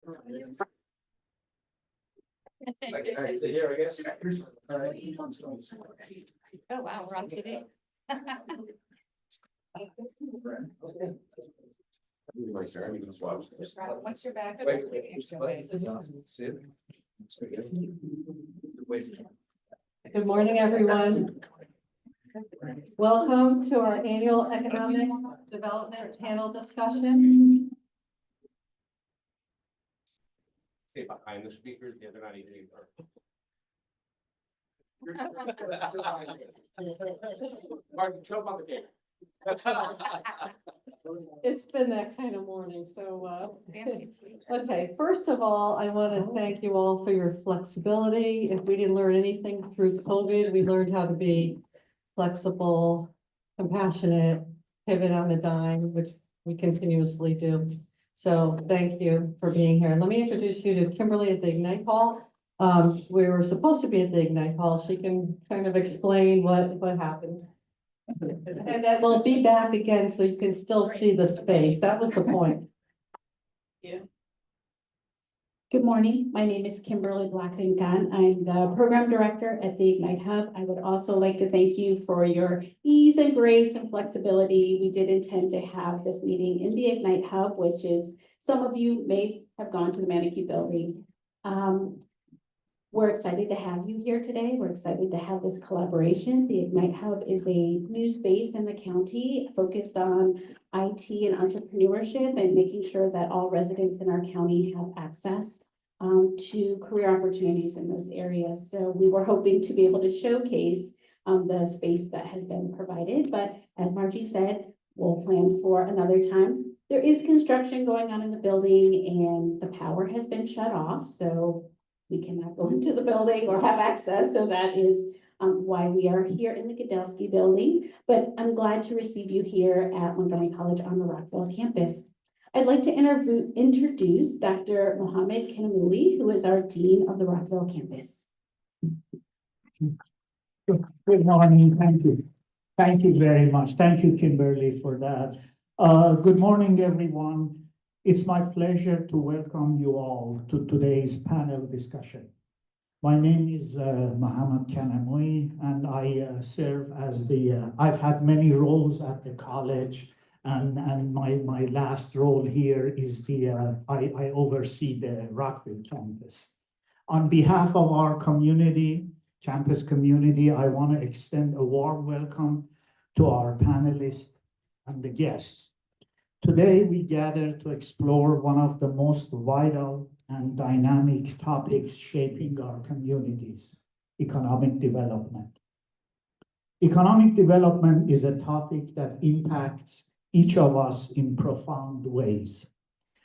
I sit here, I guess. All right. Oh, wow, we're on TV. Once you're back. Good morning, everyone. Welcome to our annual economic development panel discussion. Stay behind the speakers, yeah, they're not even. Martin, show them on the game. It's been that kind of morning, so okay, first of all, I want to thank you all for your flexibility. If we didn't learn anything through COVID, we learned how to be flexible, compassionate, pivot on a dime, which we continuously do. So thank you for being here. Let me introduce you to Kimberly at the Ignite Hall. We were supposed to be at the Ignite Hall. She can kind of explain what happened. And then we'll be back again so you can still see the space. That was the point. Yeah. Good morning. My name is Kimberly Blackton-Gunn. I'm the program director at the Ignite Hub. I would also like to thank you for your ease and grace and flexibility. We did intend to have this meeting in the Ignite Hub, which is, some of you may have gone to the Manatee building. We're excited to have you here today. We're excited to have this collaboration. The Ignite Hub is a new space in the county focused on IT and entrepreneurship and making sure that all residents in our county have access to career opportunities in those areas. So we were hoping to be able to showcase the space that has been provided, but as Margie said, we'll plan for another time. There is construction going on in the building and the power has been shut off, so we cannot go into the building or have access. So that is why we are here in the Godelski building. But I'm glad to receive you here at Montgomery College on the Rockville campus. I'd like to introduce Dr. Mohammed Kanamuli, who is our Dean of the Rockville campus. Good morning. Thank you. Thank you very much. Thank you, Kimberly, for that. Good morning, everyone. It's my pleasure to welcome you all to today's panel discussion. My name is Mohammed Kanamui, and I serve as I've had many roles at the college, and my last role here is I oversee the Rockville campus. On behalf of our campus community, I want to extend a warm welcome to our panelists and the guests. Today, we gather to explore one of the most vital and dynamic topics shaping our communities, economic development. Economic development is a topic that impacts each of us in profound ways,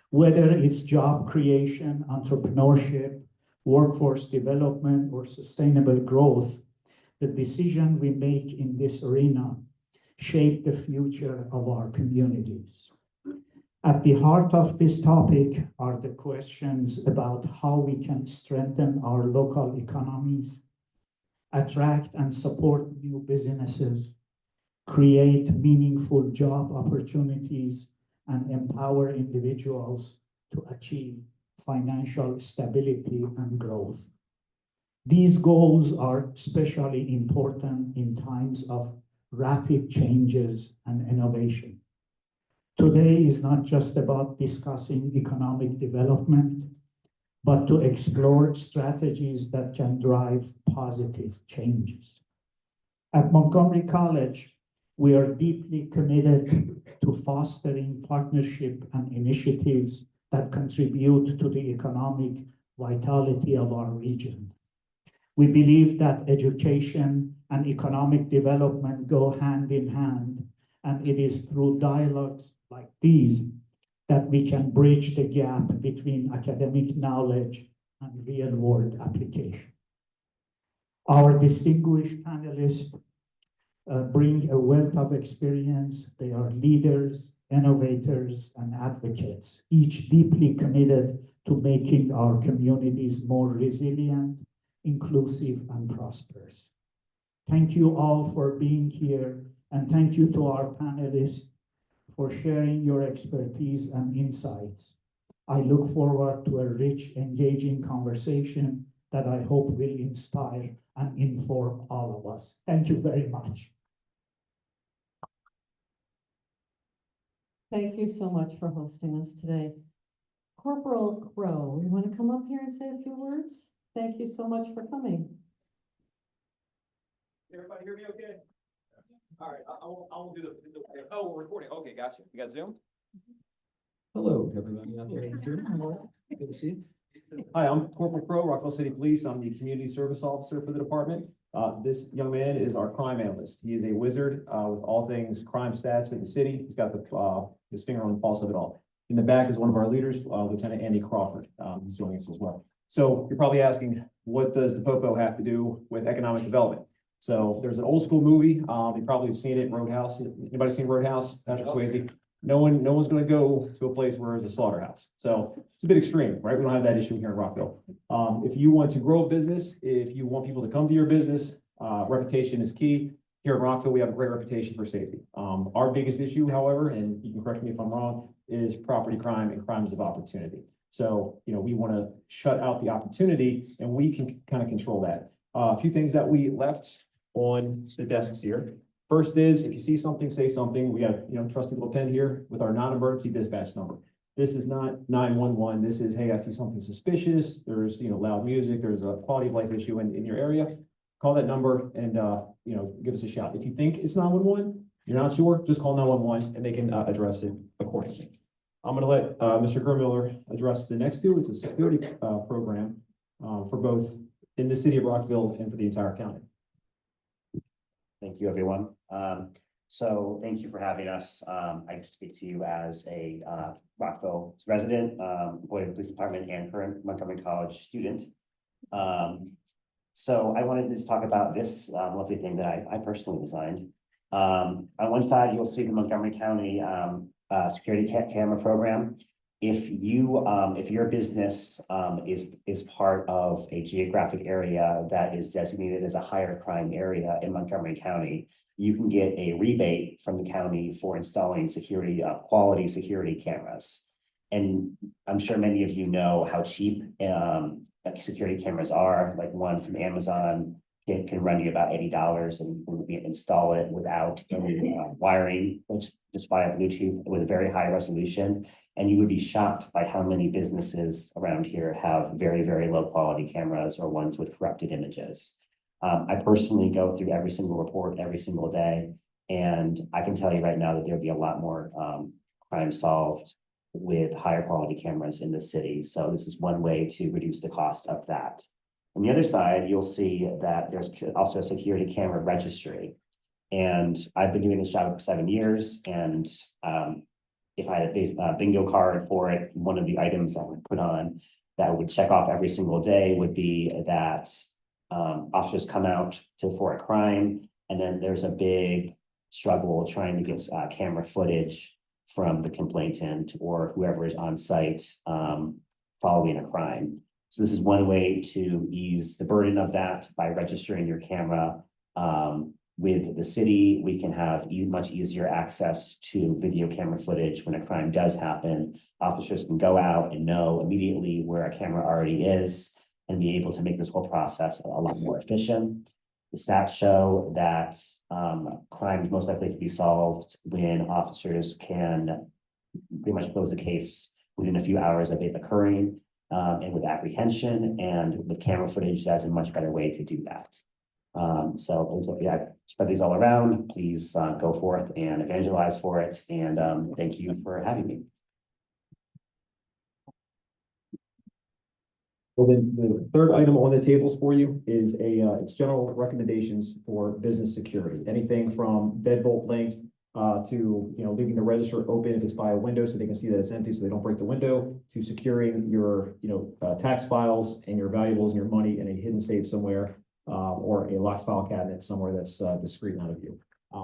whether it's job creation, entrepreneurship, workforce development, or sustainable growth. The decisions we make in this arena shape the future of our communities. At the heart of this topic are the questions about how we can strengthen our local economies, attract and support new businesses, create meaningful job opportunities, and empower individuals to achieve financial stability and growth. These goals are especially important in times of rapid changes and innovation. Today is not just about discussing economic development, but to explore strategies that can drive positive changes. At Montgomery College, we are deeply committed to fostering partnership and initiatives that contribute to the economic vitality of our region. We believe that education and economic development go hand in hand, and it is through dialogues like these that we can bridge the gap between academic knowledge and real-world application. Our distinguished panelists bring a wealth of experience. They are leaders, innovators, and advocates, each deeply committed to making our communities more resilient, inclusive, and prosperous. Thank you all for being here, and thank you to our panelists for sharing your expertise and insights. I look forward to a rich, engaging conversation that I hope will inspire and inform all of us. Thank you very much. Thank you so much for hosting us today. Corporal Crow, you want to come up here and say a few words? Thank you so much for coming. Everybody hear me okay? All right, I won't do oh, we're recording. Okay, gotcha. You got Zoom? Hello, everybody out there in Zoom. Good to see you. Hi, I'm Corporal Crow, Rockville City Police. I'm the community service officer for the department. This young man is our crime analyst. He is a wizard with all things crime stats in the city. He's got his finger on the pulse of it all. In the back is one of our leaders, Lieutenant Andy Crawford. He's joining us as well. So you're probably asking, what does the Popo have to do with economic development? So there's an old school movie. You probably have seen it, Roadhouse. Anybody seen Roadhouse? Patrick Swayze. No one's going to go to a place where there's a slaughterhouse. So it's a bit extreme, right? We don't have that issue here in Rockville. If you want to grow a business, if you want people to come to your business, reputation is key. Here in Rockville, we have a great reputation for safety. Our biggest issue, however, and you can correct me if I'm wrong, is property crime and crimes of opportunity. So, we want to shut out the opportunity, and we can kind of control that. A few things that we left on the desks here. First is, if you see something, say something. We have, trusty little pen here with our non-emergency dispatch number. This is not 911. This is, hey, I see something suspicious. There's, loud music. There's a quality of life issue in your area. Call that number and, give us a shout. If you think it's 911, you're not sure, just call 911 and they can address it accordingly. I'm going to let Mr. Gurmiller address the next two. It's a security program for both in the city of Rockville and for the entire county. Thank you, everyone. So thank you for having us. I speak to you as a Rockville resident, employee of the police department, and current Montgomery College student. So I wanted to just talk about this lovely thing that I personally designed. On one side, you'll see the Montgomery County security camera program. If your business is part of a geographic area that is designated as a higher crime area in Montgomery County, you can get a rebate from the county for installing quality security cameras. And I'm sure many of you know how cheap security cameras are. Like one from Amazon can run you about $80, and we install it without any wiring, which just via Bluetooth with a very high resolution. And you would be shocked by how many businesses around here have very, very low quality cameras or ones with corrupted images. I personally go through every single report every single day, and I can tell you right now that there'd be a lot more crime solved with higher quality cameras in the city. So this is one way to reduce the cost of that. On the other side, you'll see that there's also a security camera registry. And I've been doing this job for 7 years. And if I had a bingo card for it, one of the items I would put on that would check off every single day would be that officers come out for a crime, and then there's a big struggle trying to get camera footage from the complainant or whoever is on site following a crime. So this is one way to ease the burden of that by registering your camera. With the city, we can have much easier access to video camera footage when a crime does happen. Officers can go out and know immediately where a camera already is and be able to make this whole process a lot more efficient. The stats show that crimes most likely to be solved when officers can pretty much close the case within a few hours of it occurring, and with apprehension, and with camera footage, that's a much better way to do that. So yeah, spread these all around. Please go forth and evangelize for it. And thank you for having me. Well, then the third item on the tables for you is it's general recommendations for business security. Anything from deadbolt length to leaving the register open if it's by a window so they can see that it's empty so they don't break the window, to securing your tax files and your valuables and your money in a hidden safe somewhere, or a locked file cabinet somewhere that's discreet and out of view.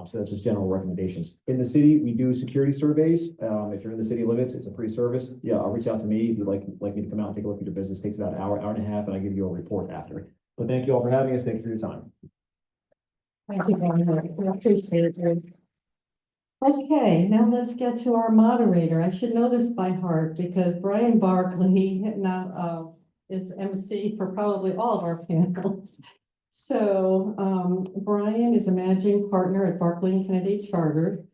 So that's just general recommendations. In the city, we do security surveys. If you're in the city limits, it's a free service. Yeah, reach out to me if you'd like me to come out and take a look at your business. It takes about an hour and a half, and I give you a report after. But thank you all for having us. Thank you for your time. Thank you very much. We appreciate it. Okay, now let's get to our moderator. I should know this by heart because Brian Barkley now is MC for probably all of our panels. So Brian is a managing partner at Barkley and Kennedy Chartered,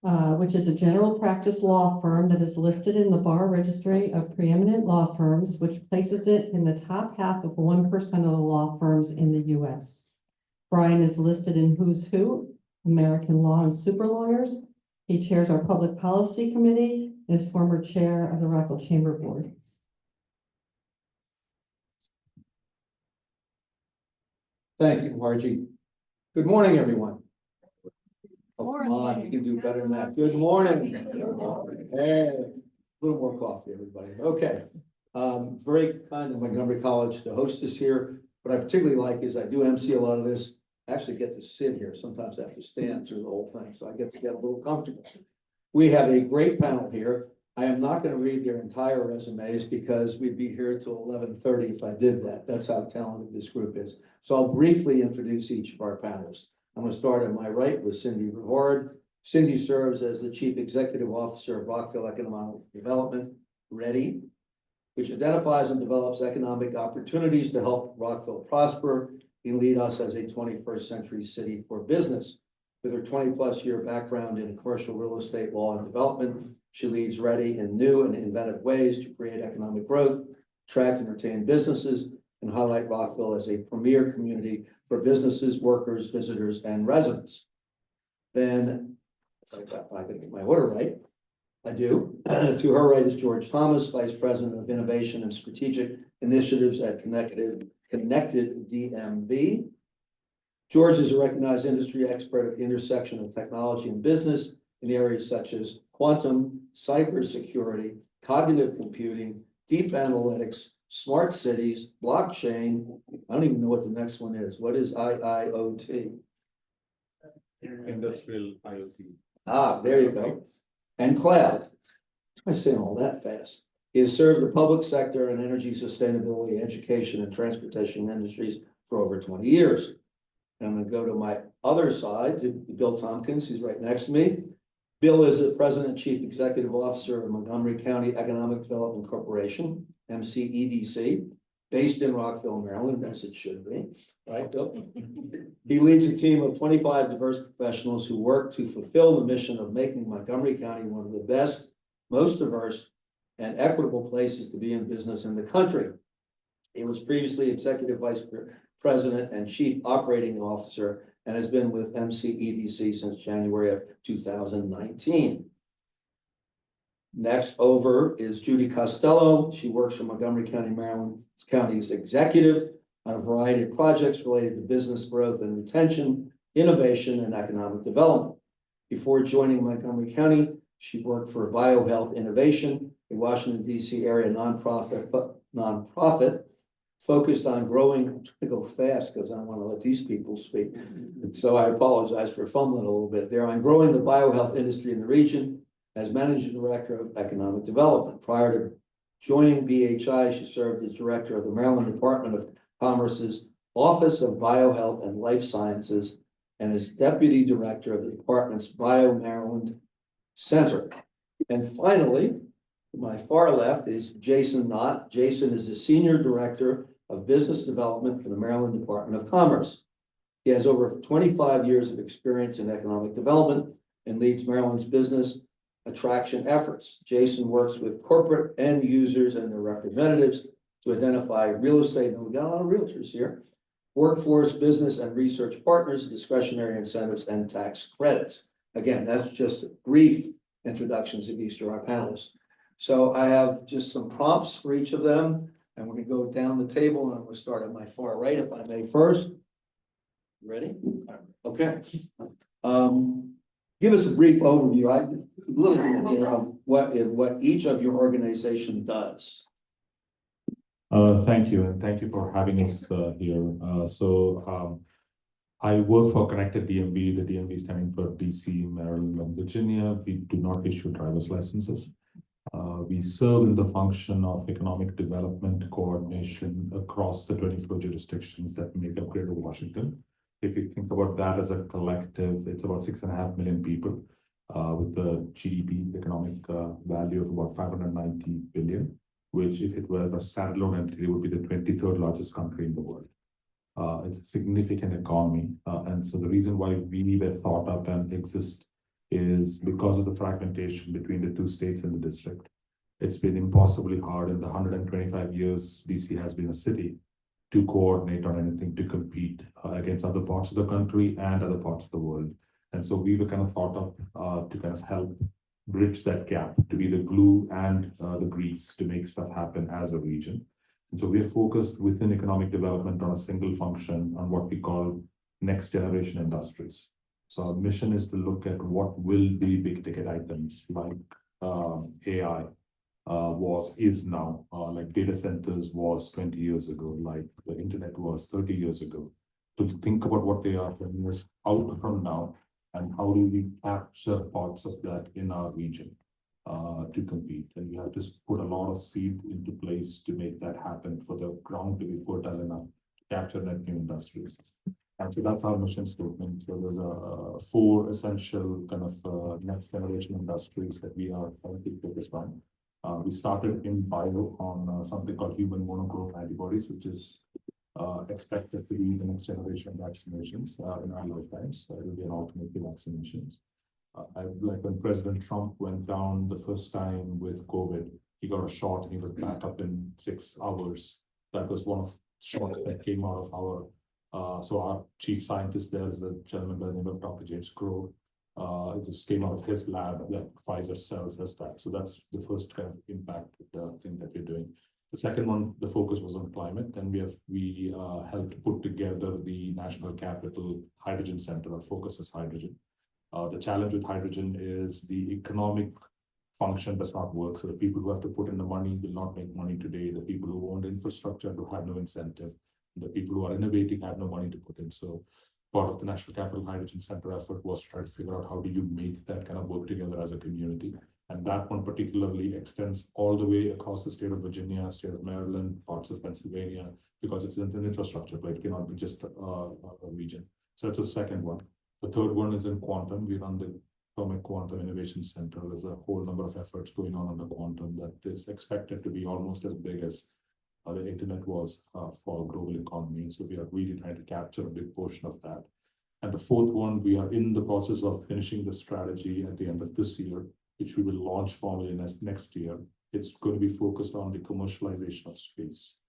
which is a general practice law firm that is listed in the Bar Registry of Preeminent Law Firms, which places it in the top half of 1% of the law firms in the US. Brian is listed in Who's Who, American Law and Super Lawyers. He chairs our Public Policy Committee and is former chair of the Rockville Chamber Board. Thank you, Margie. Good morning, everyone. Oh, come on, you can do better than that. Good morning. Hey, a little more coffee, everybody. Okay. Very kind of Montgomery College to host us here. What I particularly like is I do MC a lot of this. I actually get to sit here. Sometimes I have to stand through the whole thing, so I get to get a little comfortable. We have a great panel here. I am not going to read their entire resumes because we'd be here till 11:30 if I did that. That's how talented this group is. So I'll briefly introduce each of our panelists. I'm going to start on my right with Cindy Rivard. Cindy serves as the Chief Executive Officer of Rockville Economic Development, READY, which identifies and develops economic opportunities to help Rockville prosper and lead us as a 21st century city for business. With her 20+ year background in commercial real estate law and development, she leads READY in new and inventive ways to create economic growth, attract and retain businesses, and highlight Rockville as a premier community for businesses, workers, visitors, and residents. Then, if I can get my order right, I do. To her right is George Thomas, Vice President of Innovation and Strategic Initiatives at Connected DMV. George is a recognized industry expert at the intersection of technology and business in areas such as quantum, cybersecurity, cognitive computing, deep analytics, smart cities, blockchain. I don't even know what the next one is. What is IIoT? Industrial IoT. Ah, there you go. And cloud. Why am I saying all that fast? He has served the public sector and energy sustainability, education, and transportation industries for over 20 years. And I'm going to go to my other side, to Bill Tompkins, who's right next to me. Bill is the President and Chief Executive Officer of Montgomery County Economic Development Corporation, MCEDC, based in Rockville, Maryland, as it should be. Right, Bill? He leads a team of 25 diverse professionals who work to fulfill the mission of making Montgomery County one of the best, most diverse, and equitable places to be in business in the country. He was previously Executive Vice President and Chief Operating Officer and has been with MCEDC since January of 2019. Next over is Judy Costello. She works for Montgomery County, Maryland County's executive on a variety of projects related to business growth and retention, innovation, and economic development. Before joining Montgomery County, she worked for BioHealth Innovation, a Washington, D.C. area nonprofit focused on growing. I'm trying to go fast because I don't want to let these people speak. So I apologize for fumbling a little bit there. On growing the biohealth industry in the region as Managing Director of Economic Development. Prior to joining BHI, she served as Director of the Maryland Department of Commerce's Office of Biohealth and Life Sciences and as Deputy Director of the department's Bio-Maryland Center. And finally, to my far left is Jason Knott. Jason is the Senior Director of Business Development for the Maryland Department of Commerce. He has over 25 years of experience in economic development and leads Maryland's business attraction efforts. Jason works with corporate end users and their representatives to identify real estate, and we got a lot of realtors here, workforce, business, and research partners, discretionary incentives, and tax credits. Again, that's just brief introductions of each of our panelists. So I have just some prompts for each of them, and we're going to go down the table, and I'm going to start at my far right, if I may first. Ready? Okay. Give us a brief overview, a little bit there of what each of your organization does. Thank you, and thank you for having us here. I work for Connected DMV. The DMV standing for DC, Maryland, and Virginia. We do not issue driver's licenses. We serve in the function of economic development coordination across the 24 jurisdictions that make up Greater Washington. If you think about that as a collective, it's about 6.5 million people. with the GDP, economic value of about 590 billion, which if it were a standalone entity, would be the 23rd largest country in the world. It's a significant economy. And so the reason why we were thought up and exist is because of the fragmentation between the two states and the district. It's been impossibly hard in the 125 years DC has been a city to coordinate on anything, to compete against other parts of the country and other parts of the world. And so we were kind of thought up to kind of help bridge that gap, to be the glue and the grease to make stuff happen as a region. And so we're focused within economic development on a single function on what we call next generation industries. So our mission is to look at what will be big ticket items like AI is now, like data centers was 20 years ago, like the internet was 30 years ago. To think about what they are 10 years out from now, and how do we capture parts of that in our region to compete. And we have to put a lot of seed into place to make that happen, for the ground to be fertile enough to capture net new industries. And so that's our mission statement. So there's 4 essential kind of next generation industries that we are currently focused on. We started in bio on something called human monoclonal antibodies, which is expected to be the next generation vaccinations in our lifetimes. It will be an alternative to vaccinations. Like when President Trump went down the first time with COVID, he got a shot and he was back up in 6 hours. That was one of shots that came out of our so our chief scientist there is a gentleman by the name of Dr. James Crow. It just came out of his lab that Pfizer sells as that. So that's the first kind of impact thing that we're doing. The second one, the focus was on climate, and we helped put together the National Capital Hydrogen Center. Our focus is hydrogen. The challenge with hydrogen is the economic function does not work. So the people who have to put in the money will not make money today. The people who own the infrastructure will have no incentive. The people who are innovating have no money to put in. So part of the National Capital Hydrogen Center effort was to try to figure out how do you make that kind of work together as a community. And that one particularly extends all the way across the state of Virginia, state of Maryland, parts of Pennsylvania, because it's an infrastructure, but it cannot be just a region. So that's the second one. The third one is in quantum. We run the Atomic Quantum Innovation Center. There's a whole number of efforts going on the quantum that is expected to be almost as big as the internet was for global economy. So we are really trying to capture a big portion of that. And the fourth one, we are in the process of finishing the strategy at the end of this year, which we will launch formally next year. It's going to be focused on the commercialization of space.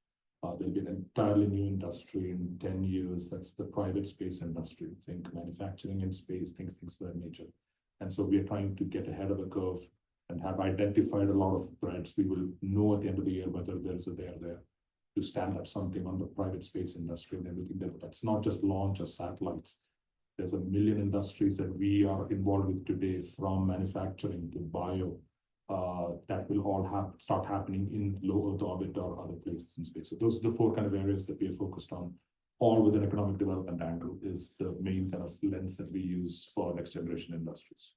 There'll be an entirely new industry in 10 years. That's the private space industry. Think manufacturing in space, things of that nature. And so we are trying to get ahead of the curve and have identified a lot of threads. We will know at the end of the year whether there's a there to stand up something on the private space industry and everything there. That's not just launch or satellites. There's a million industries that we are involved with today, from manufacturing to bio, that will all start happening in low Earth orbit or other places in space. So those are the 4 kind of areas that we are focused on, all with an economic development angle is the main kind of lens that we use for next generation industries.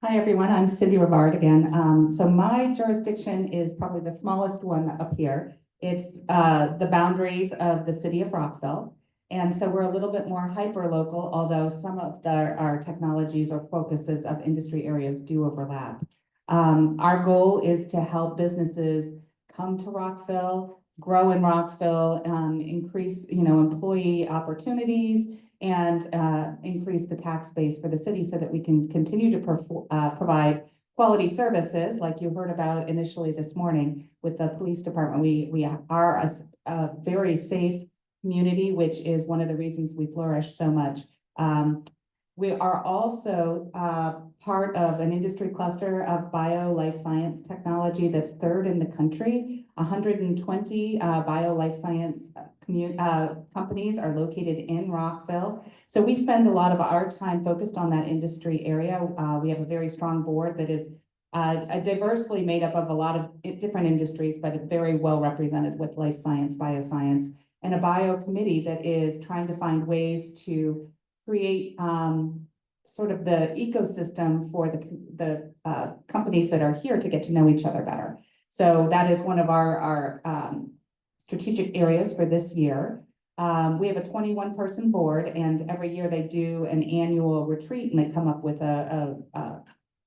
Hi, everyone. I'm Cindy Rivard again. So my jurisdiction is probably the smallest one up here. It's the boundaries of the city of Rockville. And so we're a little bit more hyper-local, although some of our technologies or focuses of industry areas do overlap. Our goal is to help businesses come to Rockville, grow in Rockville, increase employee opportunities, and increase the tax base for the city so that we can continue to provide quality services like you heard about initially this morning with the police department. We are a very safe community, which is one of the reasons we flourish so much. We are also part of an industry cluster of bio life science technology that's 3rd in the country. 120 bio life science companies are located in Rockville. So we spend a lot of our time focused on that industry area. We have a very strong board that is diversely made up of a lot of different industries, but very well represented with life science, bioscience, and a bio committee that is trying to find ways to create sort of the ecosystem for the companies that are here to get to know each other better. So that is one of our strategic areas for this year. We have a 21-person board, and every year they do an annual retreat, and they come up with a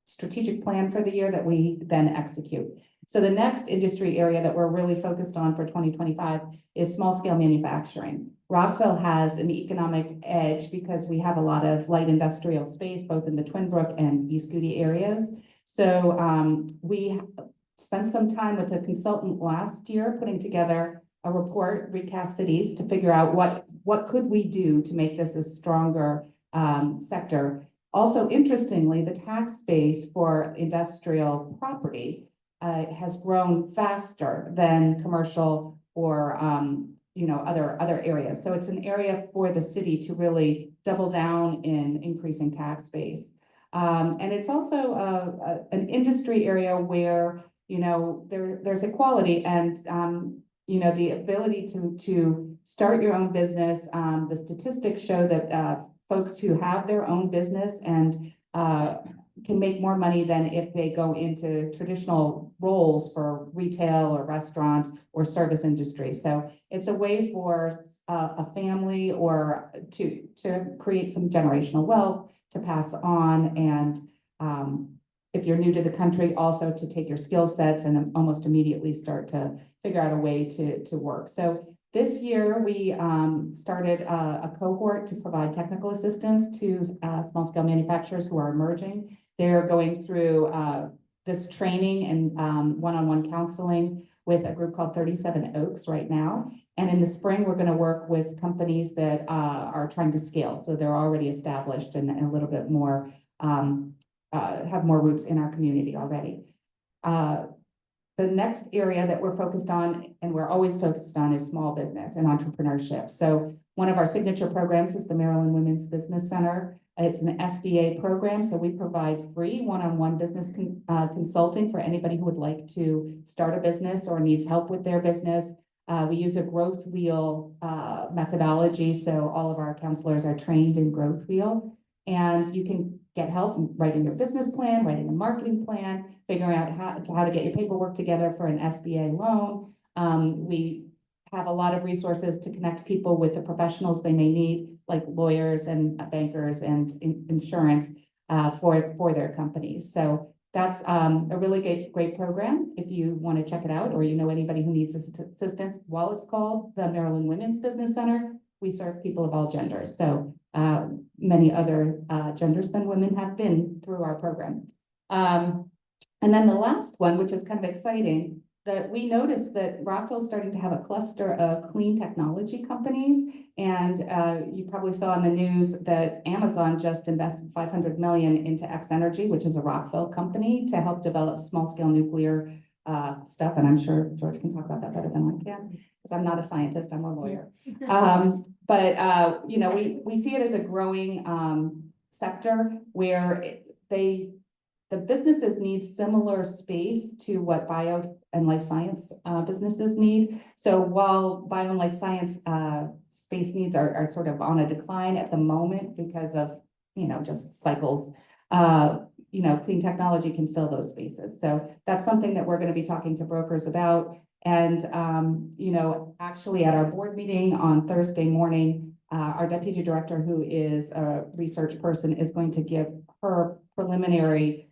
strategic plan for the year that we then execute. So the next industry area that we're really focused on for 2025 is small scale manufacturing. Rockville has an economic edge because we have a lot of light industrial space, both in the Twin Brook and East Goody areas. So we spent some time with a consultant last year putting together a report, Recast Cities, to figure out what could we do to make this a stronger sector. Also, interestingly, the tax base for industrial property has grown faster than commercial or other areas. So it's an area for the city to really double down in increasing tax base. And it's also an industry area where there's equality and the ability to start your own business. The statistics show that folks who have their own business and can make more money than if they go into traditional roles for retail or restaurant or service industry. So it's a way for a family or to create some generational wealth to pass on, and if you're new to the country, also to take your skill sets and almost immediately start to figure out a way to work. So this year, we started a cohort to provide technical assistance to small scale manufacturers who are emerging. They're going through this training and one-on-one counseling with a group called 37 Oaks right now. And in the spring, we're going to work with companies that are trying to scale. So they're already established and a little bit more, have more roots in our community already. The next area that we're focused on, and we're always focused on, is small business and entrepreneurship. So one of our signature programs is the Maryland Women's Business Center. It's an SBA program, so we provide free one-on-one business consulting for anybody who would like to start a business or needs help with their business. We use a growth wheel methodology, so all of our counselors are trained in growth wheel, and you can get help in writing your business plan, writing a marketing plan, figuring out how to get your paperwork together for an SBA loan. We have a lot of resources to connect people with the professionals they may need, like lawyers and bankers and insurance for their companies. So that's a really great program. If you want to check it out, or anybody who needs assistance, while it's called the Maryland Women's Business Center, we serve people of all genders. So many other genders than women have been through our program. And then the last one, which is kind of exciting, that we noticed that Rockville is starting to have a cluster of clean technology companies. And you probably saw in the news that Amazon just invested $500 million into X Energy, which is a Rockville company, to help develop small scale nuclear stuff. And I'm sure George can talk about that better than I can, because I'm not a scientist, I'm a lawyer. But we see it as a growing sector where the businesses need similar space to what bio and life science businesses need. So while bio and life science space needs are sort of on a decline at the moment because of just cycles, clean technology can fill those spaces. So that's something that we're going to be talking to brokers about. And actually at our board meeting on Thursday morning, our deputy director, who is a research person, is going to give her preliminary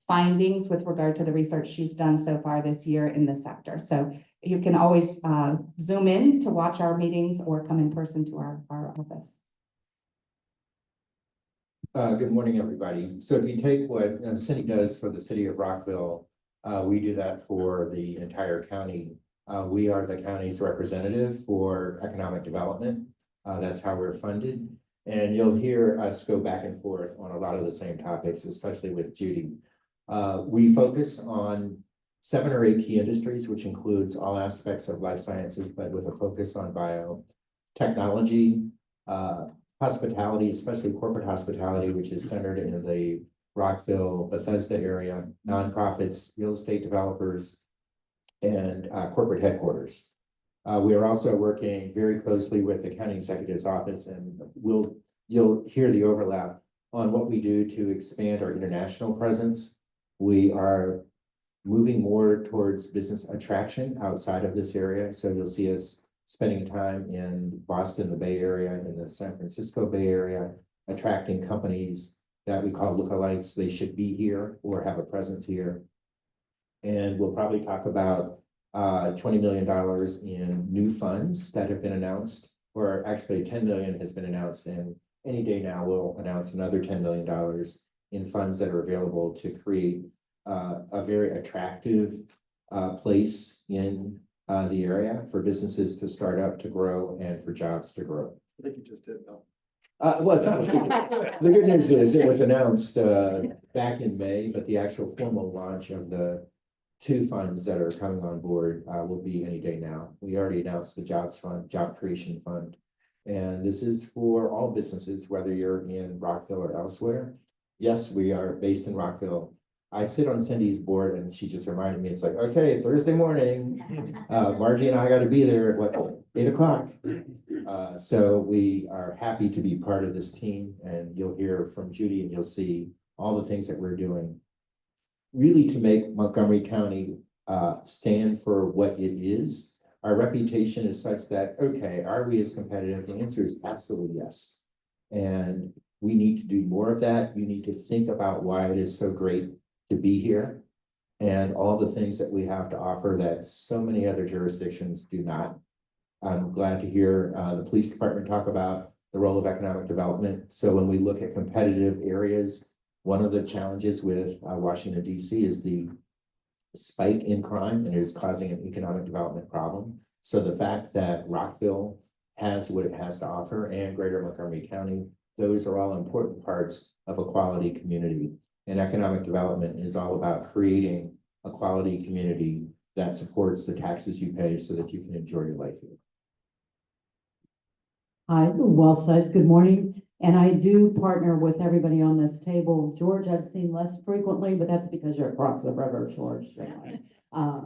findings with regard to the research she's done so far this year in the sector. So you can always Zoom in to watch our meetings or come in person to our office. Good morning, everybody. So if you take what Cindy does for the city of Rockville, we do that for the entire county. We are the county's representative for economic development. That's how we're funded. And you'll hear us go back and forth on a lot of the same topics, especially with Judy. We focus on 7 or 8 key industries, which includes all aspects of life sciences, but with a focus on biotechnology, hospitality, especially corporate hospitality, which is centered in the Rockville, Bethesda area, nonprofits, real estate developers, and corporate headquarters. We are also working very closely with the county executive's office, and you'll hear the overlap on what we do to expand our international presence. We are moving more towards business attraction outside of this area. So you'll see us spending time in Boston, the Bay Area, in the San Francisco Bay Area, attracting companies that we call lookalikes. They should be here or have a presence here. And we'll probably talk about $20 million in new funds that have been announced, or actually 10 million has been announced, and any day now we'll announce another $10 million in funds that are available to create a very attractive place in the area for businesses to start up, to grow, and for jobs to grow. I think you just did, Bill. Well, it's not a secret. The good news is it was announced back in May, but the actual formal launch of the two funds that are coming on board will be any day now. We already announced the Jobs Fund, Job Creation Fund. And this is for all businesses, whether you're in Rockville or elsewhere. Yes, we are based in Rockville. I sit on Cindy's board and she just reminded me, it's like, okay, Thursday morning, Margie and I got to be there at what, 8 o'clock. So we are happy to be part of this team, and you'll hear from Judy and you'll see all the things that we're doing really to make Montgomery County stand for what it is. Our reputation is such that, okay, are we as competitive? The answer is absolutely yes. And we need to do more of that. You need to think about why it is so great to be here and all the things that we have to offer that so many other jurisdictions do not. I'm glad to hear the police department talk about the role of economic development. So when we look at competitive areas, one of the challenges with Washington, D.C. is the spike in crime, and it is causing an economic development problem. So the fact that Rockville has what it has to offer, and Greater Montgomery County, those are all important parts of a quality community. And economic development is all about creating a quality community that supports the taxes you pay so that you can enjoy your life here. Hi, well said. Good morning. And I do partner with everybody on this table. George, I've seen less frequently, but that's because you're across the river, George. I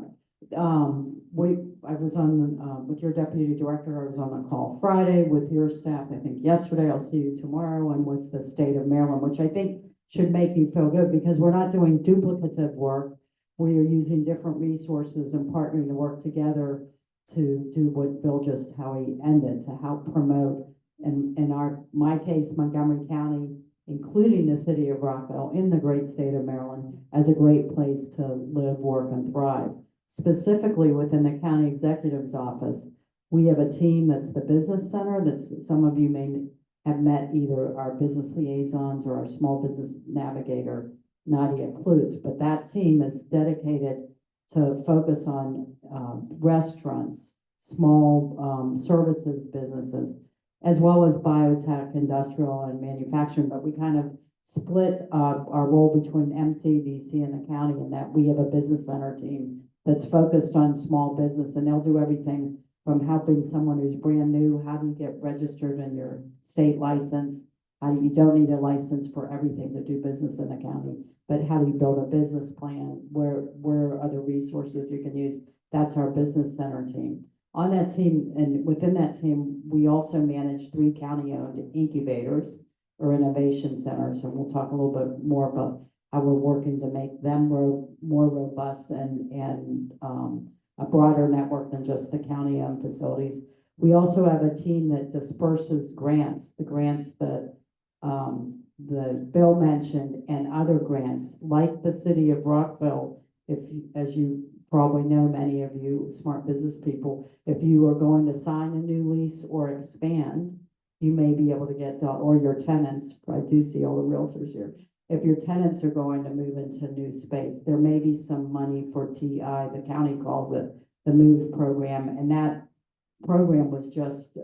was on with your deputy director. I was on the call Friday with your staff. I think yesterday. I'll see you tomorrow, and with the state of Maryland, which I think should make you feel good because we're not doing duplicative work. We are using different resources and partnering to work together to do what Bill just how he ended, to help promote, and in my case, Montgomery County, including the city of Rockville, in the great state of Maryland, as a great place to live, work, and thrive. Specifically within the county executive's office, we have a team that's the business center. That's some of you may have met either our business liaisons or our small business navigator, Nadia Klutz, but that team is dedicated to focus on restaurants, small services businesses, as well as biotech, industrial, and manufacturing. But we kind of split our role between MCDC and the county, in that we have a business center team that's focused on small business, and they'll do everything from helping someone who's brand new. How do you get registered in your state license? How do you don't need a license for everything to do business in the county, but how do you build a business plan? Where are the resources you can use? That's our business center team. On that team, and within that team, we also manage 3 county-owned incubators or innovation centers, and we'll talk a little bit more about how we're working to make them more robust and a broader network than just the county-owned facilities. We also have a team that disperses grants, the grants that the Bill mentioned, and other grants, like the city of Rockville. As you probably know, many of you smart business people, if you are going to sign a new lease or expand, you may be able to get, or your tenants, I do see all the realtors here. If your tenants are going to move into new space, there may be some money for TI, the county calls it the MOVE program, and that program was just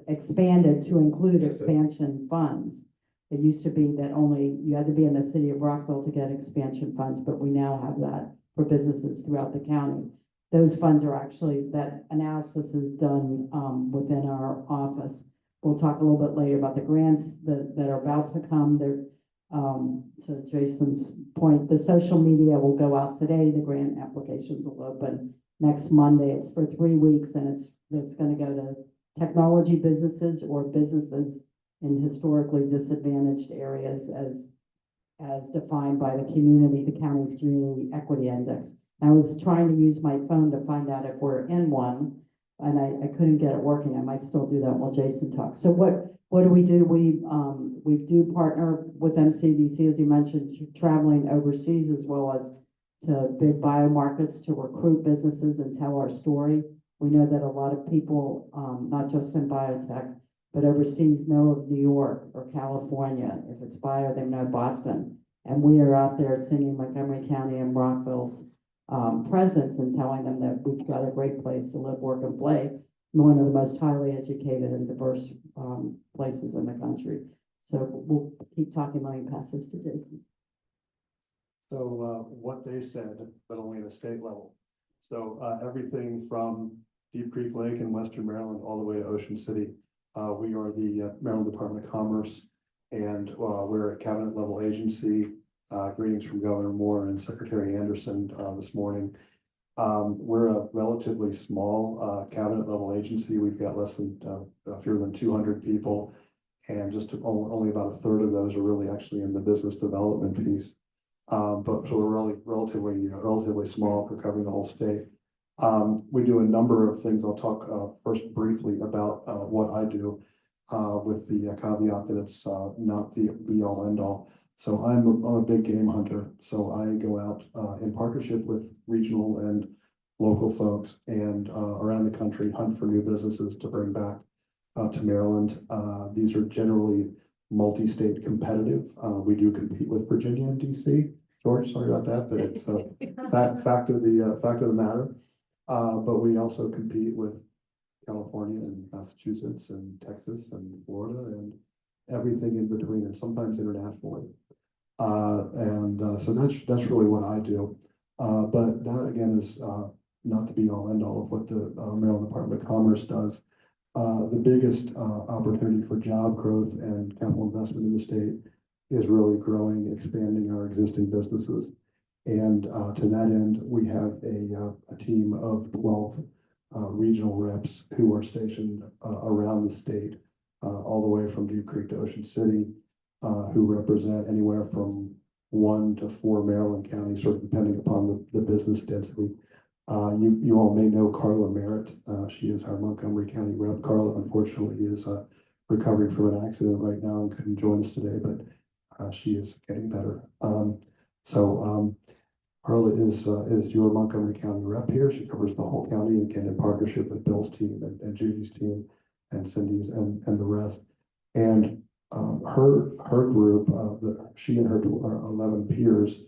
expanded to include expansion funds. It used to be that only you had to be in the city of Rockville to get expansion funds, but we now have that for businesses throughout the county. Those funds are actually, that analysis is done within our office. We'll talk a little bit later about the grants that are about to come. They're, to Jason's point, the social media will go out today. The grant applications will open next Monday. It's for 3 weeks, and it's going to go to technology businesses or businesses in historically disadvantaged areas as defined by the community, the county's community equity index. I was trying to use my phone to find out if we're in one, and I couldn't get it working. I might still do that while Jason talks. So what do? We do partner with MCDC, as you mentioned, traveling overseas as well as to big biomarkets to recruit businesses and tell our story. We know that a lot of people, not just in biotech, but overseas know of New York or California. If it's bio, they know Boston. And we are out there singing Montgomery County and Rockville's presence and telling them that we've got a great place to live, work, and play. One of the most highly educated and diverse places in the country. So we'll keep talking. Let me pass this to Jason. So what they said, but only at a state level. So everything from Deep Creek Lake in Western Maryland all the way to Ocean City. We are the Maryland Department of Commerce, and we're a cabinet level agency. Greetings from Governor Moore and Secretary Anderson this morning. We're a relatively small cabinet level agency. We've got less than fewer than 200 people, and just only about a third of those are really actually in the business development piece. But so we're really relatively small for covering the whole state. We do a number of things. I'll talk first briefly about what I do with the caveat that it's not the be all end all. So I'm a big game hunter. So I go out in partnership with regional and local folks and around the country, hunt for new businesses to bring back to Maryland. These are generally multi-state competitive. We do compete with Virginia and DC. George, sorry about that, but it's a fact of the matter. But we also compete with California and Massachusetts and Texas and Florida and everything in between, and sometimes internationally. So that's really what I do. But that again is not to be all end all of what the Maryland Department of Commerce does. The biggest opportunity for job growth and capital investment in the state is really growing, expanding our existing businesses. And to that end, we have a team of 12 regional reps who are stationed around the state, all the way from Deep Creek to Ocean City, who represent anywhere from 1 to 4 Maryland counties, sort of depending upon the business density. You all may know Carla Merritt. She is our Montgomery County rep. Carla, unfortunately, is recovering from an accident right now and couldn't join us today, but she is getting better. Carla is your Montgomery County rep here. She covers the whole county, again, in partnership with Bill's team and Judy's team and Cindy's and the rest. And her group, she and her 11 peers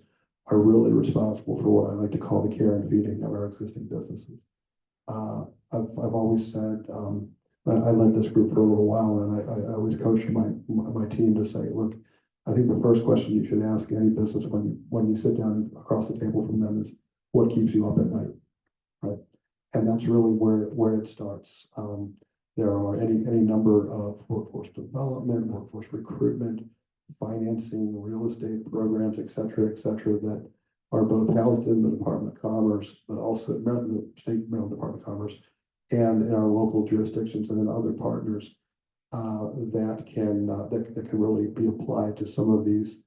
are really responsible for what I like to call the care and feeding of our existing businesses. I've always said, I led this group for a little while, and I always coached my team to say, look, I think the first question you should ask any business when you sit down across the table from them is, what keeps you up at night, right? And that's really where it starts. There are any number of workforce development, workforce recruitment, financing, real estate programs, et cetera, that are both housed in the Department of Commerce, but also the State Maryland Department of Commerce and in our local jurisdictions and in other partners that can really be applied to some of these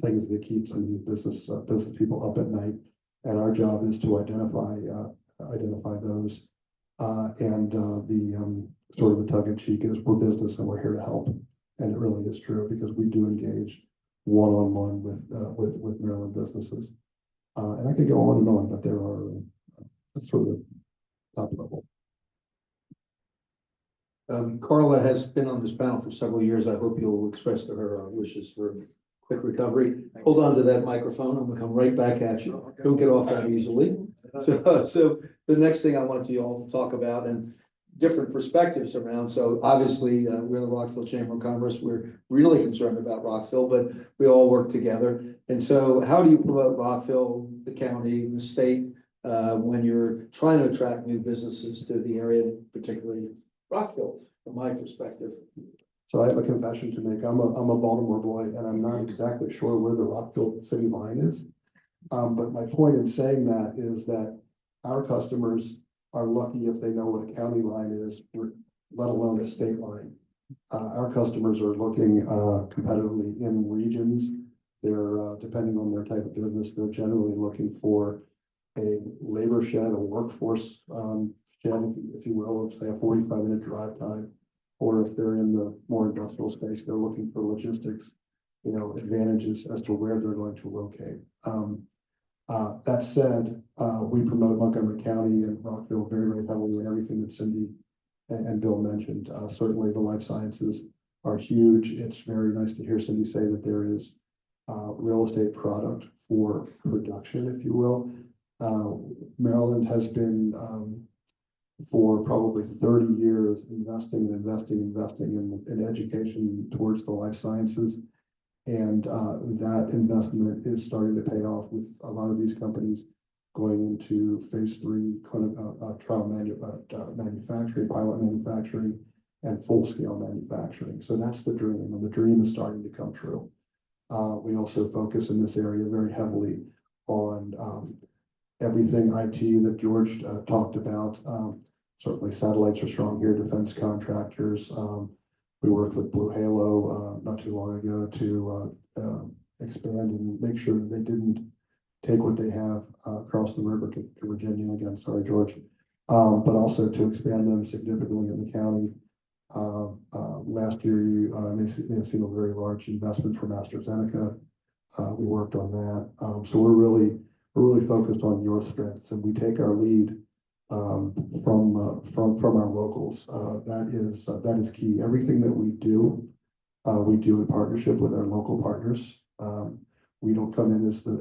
things that keep some of these business people up at night. And our job is to identify those. The sort of a tongue in cheek is, we're business and we're here to help. And it really is true, because we do engage one-on-one with Maryland businesses. And I could go on and on, but there are sort of top level. Carla has been on this panel for several years. I hope you'll express to her our wishes for quick recovery. Hold on to that microphone. I'm gonna come right back at you. Don't get off that easily. So the next thing I want you all to talk about, and different perspectives around. So obviously, we're the Rockville Chamber of Commerce. We're really concerned about Rockville, but we all work together. And so how do you promote Rockville, the county, the state, when you're trying to attract new businesses to the area, particularly Rockville, from my perspective? So I have a confession to make. I'm a Baltimore boy, and I'm not exactly sure where the Rockville city line is. But my point in saying that is that our customers are lucky if they know what a county line is, let alone a state line. Our customers are looking competitively in regions. They're depending on their type of business, they're generally looking for a labor shed, a workforce, shed, if you will, of say a 45-minute drive time. Or if they're in the more industrial space, they're looking for logistics, advantages as to where they're going to locate. That said, we promote Montgomery County and Rockville very, very heavily in everything that Cindy and Bill mentioned. Certainly the life sciences are huge. It's very nice to hear Cindy say that there is real estate product for production, if you will. Maryland has been for probably 30 years investing in education towards the life sciences. And that investment is starting to pay off with a lot of these companies going into phase 3 trial manufacturing, pilot manufacturing, and full-scale manufacturing. So that's the dream, and the dream is starting to come true. We also focus in this area very heavily on everything IT that George talked about. Certainly satellites are strong here, defense contractors. We worked with Blue Halo not too long ago to expand and make sure that they didn't take what they have across the river to Virginia again, sorry, George, but also to expand them significantly in the county. Last year, you may have seen a very large investment from AstraZeneca. We worked on that. So we're really focused on your strengths, and we take our lead from our locals. That is key. Everything that we do in partnership with our local partners. We don't come in as the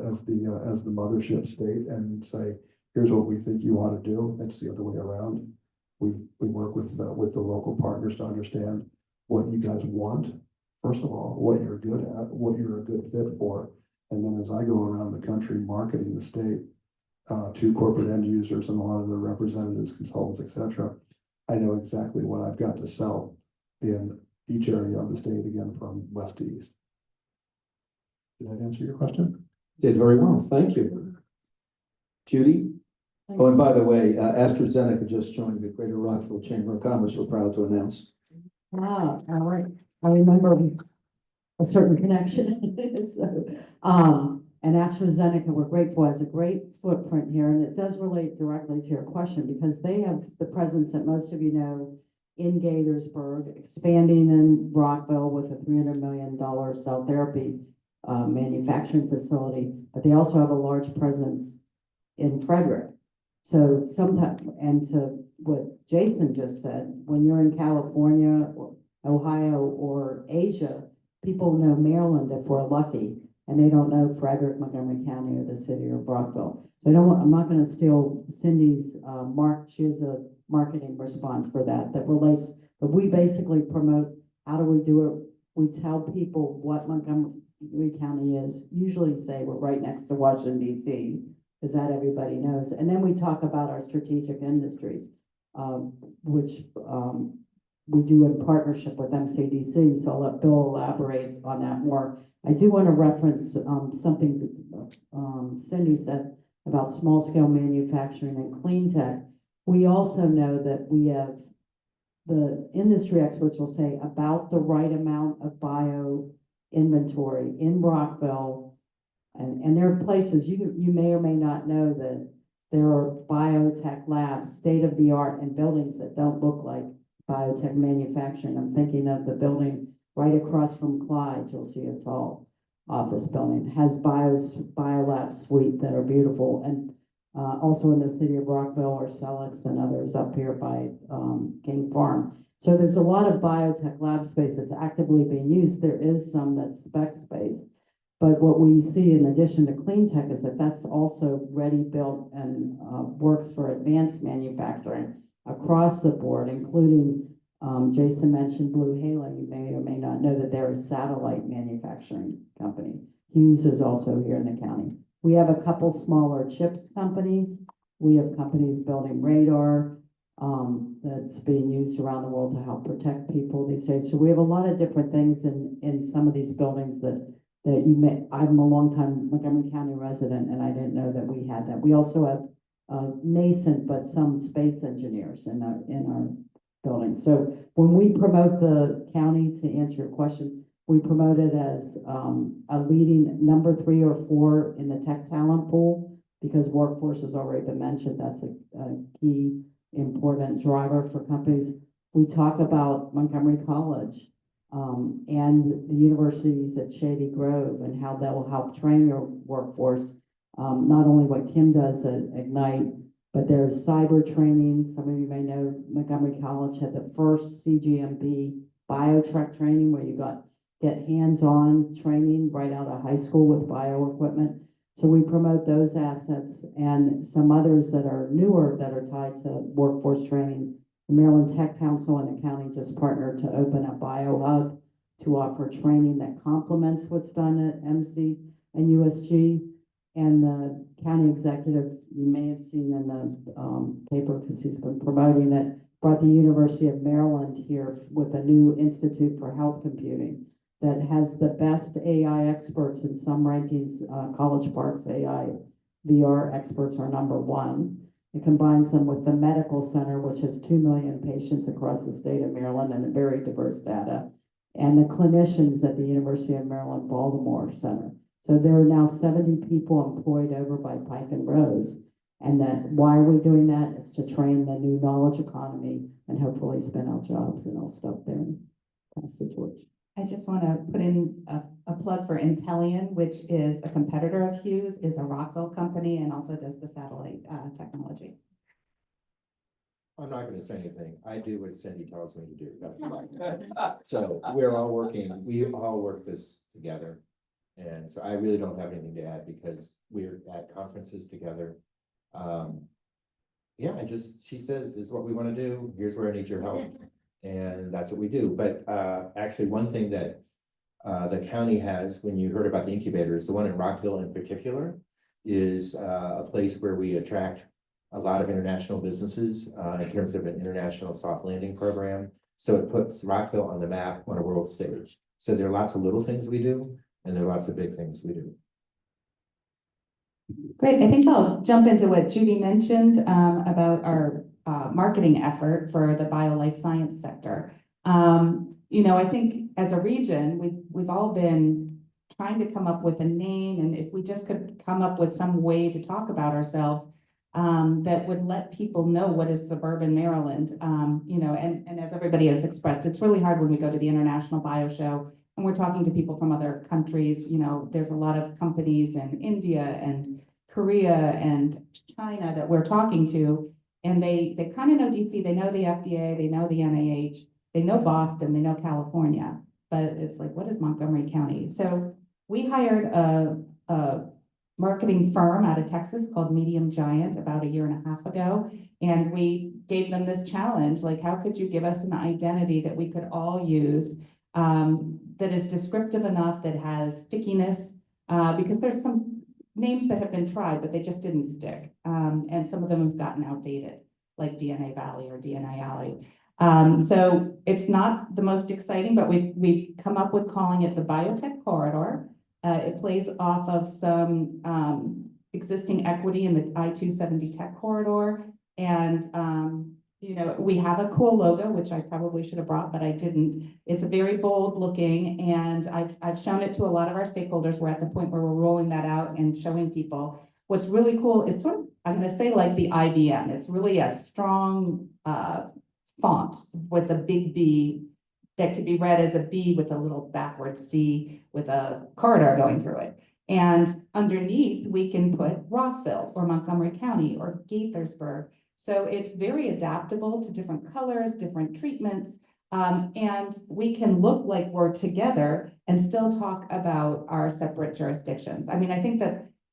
mothership state and say, here's what we think you ought to do. It's the other way around. We work with the local partners to understand what you guys want. First of all, what you're good at, what you're a good fit for. And then as I go around the country marketing the state to corporate end users and a lot of their representatives, consultants, etc., I know exactly what I've got to sell in each area of the state, again, from west to east. Did that answer your question? Did very well, thank you. Judy? Oh, and by the way, AstraZeneca just joined the Greater Rockville Chamber of Commerce, we're proud to announce. All right. I remember a certain connection. So, and AstraZeneca, we're grateful, has a great footprint here, and it does relate directly to your question because they have the presence that most of you know in Gaithersburg, expanding in Rockville with a $300 million cell therapy manufacturing facility, but they also have a large presence in Frederick. So sometimes, and to what Jason just said, when you're in California or Ohio or Asia, people know Maryland if we're lucky, and they don't know Frederick, Montgomery County, or the city of Rockville. So I'm not going to steal Cindy's she has a marketing response for that relates, but we basically promote, how do we do it? We tell people what Montgomery County is, usually say we're right next to Washington, D.C., because that everybody knows. And then we talk about our strategic industries, which we do in partnership with MCDC. So I'll let Bill elaborate on that more. I do want to reference something that Cindy said about small scale manufacturing and clean tech. We also know that we have, the industry experts will say, about the right amount of bio inventory in Rockville. And there are places you may or may not know that there are biotech labs, state of the art, and buildings that don't look like biotech manufacturing. I'm thinking of the building right across from Clyde. You'll see a tall office building. It has biolab suite that are beautiful. And also in the city of Rockville or Celix and others up here by King Farm. So there's a lot of biotech lab space that's actively being used. There is some that's spec space. But what we see in addition to clean tech is that that's also ready, built, and works for advanced manufacturing across the board, including Jason mentioned Blue Halo. You may or may not know that they're a satellite manufacturing company. Hughes is also here in the county. We have a couple smaller chips companies. We have companies building radar that's being used around the world to help protect people these days. So we have a lot of different things in some of these buildings that you may. I'm a longtime Montgomery County resident, and I didn't know that we had that. We also have nascent, but some space engineers in our building. So when we promote the county, to answer your question, we promote it as a leading number 3 or 4 in the tech talent pool because workforce has already been mentioned. That's a key important driver for companies. We talk about Montgomery College and the universities at Shady Grove and how that will help train your workforce. Not only what Kim does at Ignite, but there's cyber training. Some of you may know Montgomery College had the first CGMP BioTrek training where you get hands-on training right out of high school with bio equipment. So we promote those assets and some others that are newer that are tied to workforce training. The Maryland Tech Council and the county just partnered to open a bio hub to offer training that complements what's done at MC and USG. And the county executive, you may have seen in the paper because he's been promoting it, brought the University of Maryland here with a new Institute for Health Computing that has the best AI experts in some rankings. College Park's AI VR experts are #1. It combines them with the medical center, which has 2 million patients across the state of Maryland and a very diverse data, and the clinicians at the University of Maryland Baltimore Center. So there are now 70 people employed over by Pike and Rose. And that why are we doing that? It's to train the new knowledge economy and hopefully spin out jobs. And I'll stop there and pass the torch. I just want to put in a plug for Intellian, which is a competitor of Hughes, is a Rockville company and also does the satellite technology. I'm not gonna say anything. I do what Cindy tells me to do. That's fine. So we all work this together. And so I really don't have anything to add because we're at conferences together. Yeah, she says, this is what we want to do. Here's where I need your help. And that's what we do. But actually, one thing that the county has, when you heard about the incubators, the one in Rockville in particular, is a place where we attract a lot of international businesses in terms of an international soft landing program. So it puts Rockville on the map on a world stage. So there are lots of little things we do, and there are lots of big things we do. Great. I think I'll jump into what Judy mentioned about our marketing effort for the bio-life science sector. I think as a region, we've all been trying to come up with a name, and if we just could come up with some way to talk about ourselves that would let people know what is suburban Maryland. And as everybody has expressed, it's really hard when we go to the International Bio Show and we're talking to people from other countries. There's a lot of companies in India and Korea and China that we're talking to, and they kind of know DC, they know the FDA, they know the NIH, they know Boston, they know California, but it's like, what is Montgomery County? So we hired a marketing firm out of Texas called Medium Giant about 1.5 years ago. And we gave them this challenge, like, how could you give us an identity that we could all use that is descriptive enough, that has stickiness, because there's some names that have been tried, but they just didn't stick. And some of them have gotten outdated, like DNA Valley or DNA Alley. So it's not the most exciting, but we've come up with calling it the Biotech Corridor. It plays off of some existing equity in the I-270 Tech Corridor. And, we have a cool logo, which I probably should have brought, but I didn't. It's a very bold looking, and I've shown it to a lot of our stakeholders. We're at the point where we're rolling that out and showing people. What's really cool is sort of, I'm going to say like the IBM. It's really a strong font with a big B that could be read as a B with a little backward C with a corridor going through it. And underneath, we can put Rockville or Montgomery County or Gaithersburg. So it's very adaptable to different colors, different treatments, and we can look like we're together and still talk about our separate jurisdictions. I mean, I think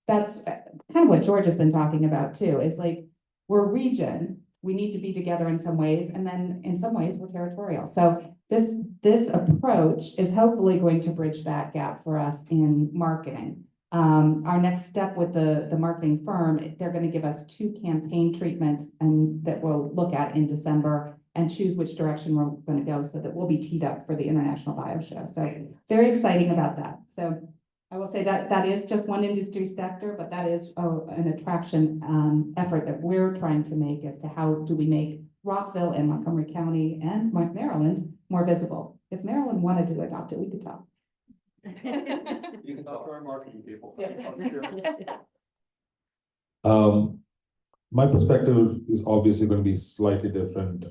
that's kind of what George has been talking about too, is like, we're a region, we need to be together in some ways, and then in some ways we're territorial. So this approach is hopefully going to bridge that gap for us in marketing. Our next step with the marketing firm, they're going to give us 2 campaign treatments and that we'll look at in December and choose which direction we're going to go so that we'll be teed up for the International Bio Show. So very exciting about that. So I will say that is just one industry sector, but that is an attraction effort that we're trying to make as to how do we make Rockville and Montgomery County and Maryland more visible. If Maryland wanted to adopt it, we could talk. You can talk to our marketing people. Yeah. My perspective is obviously going to be slightly different.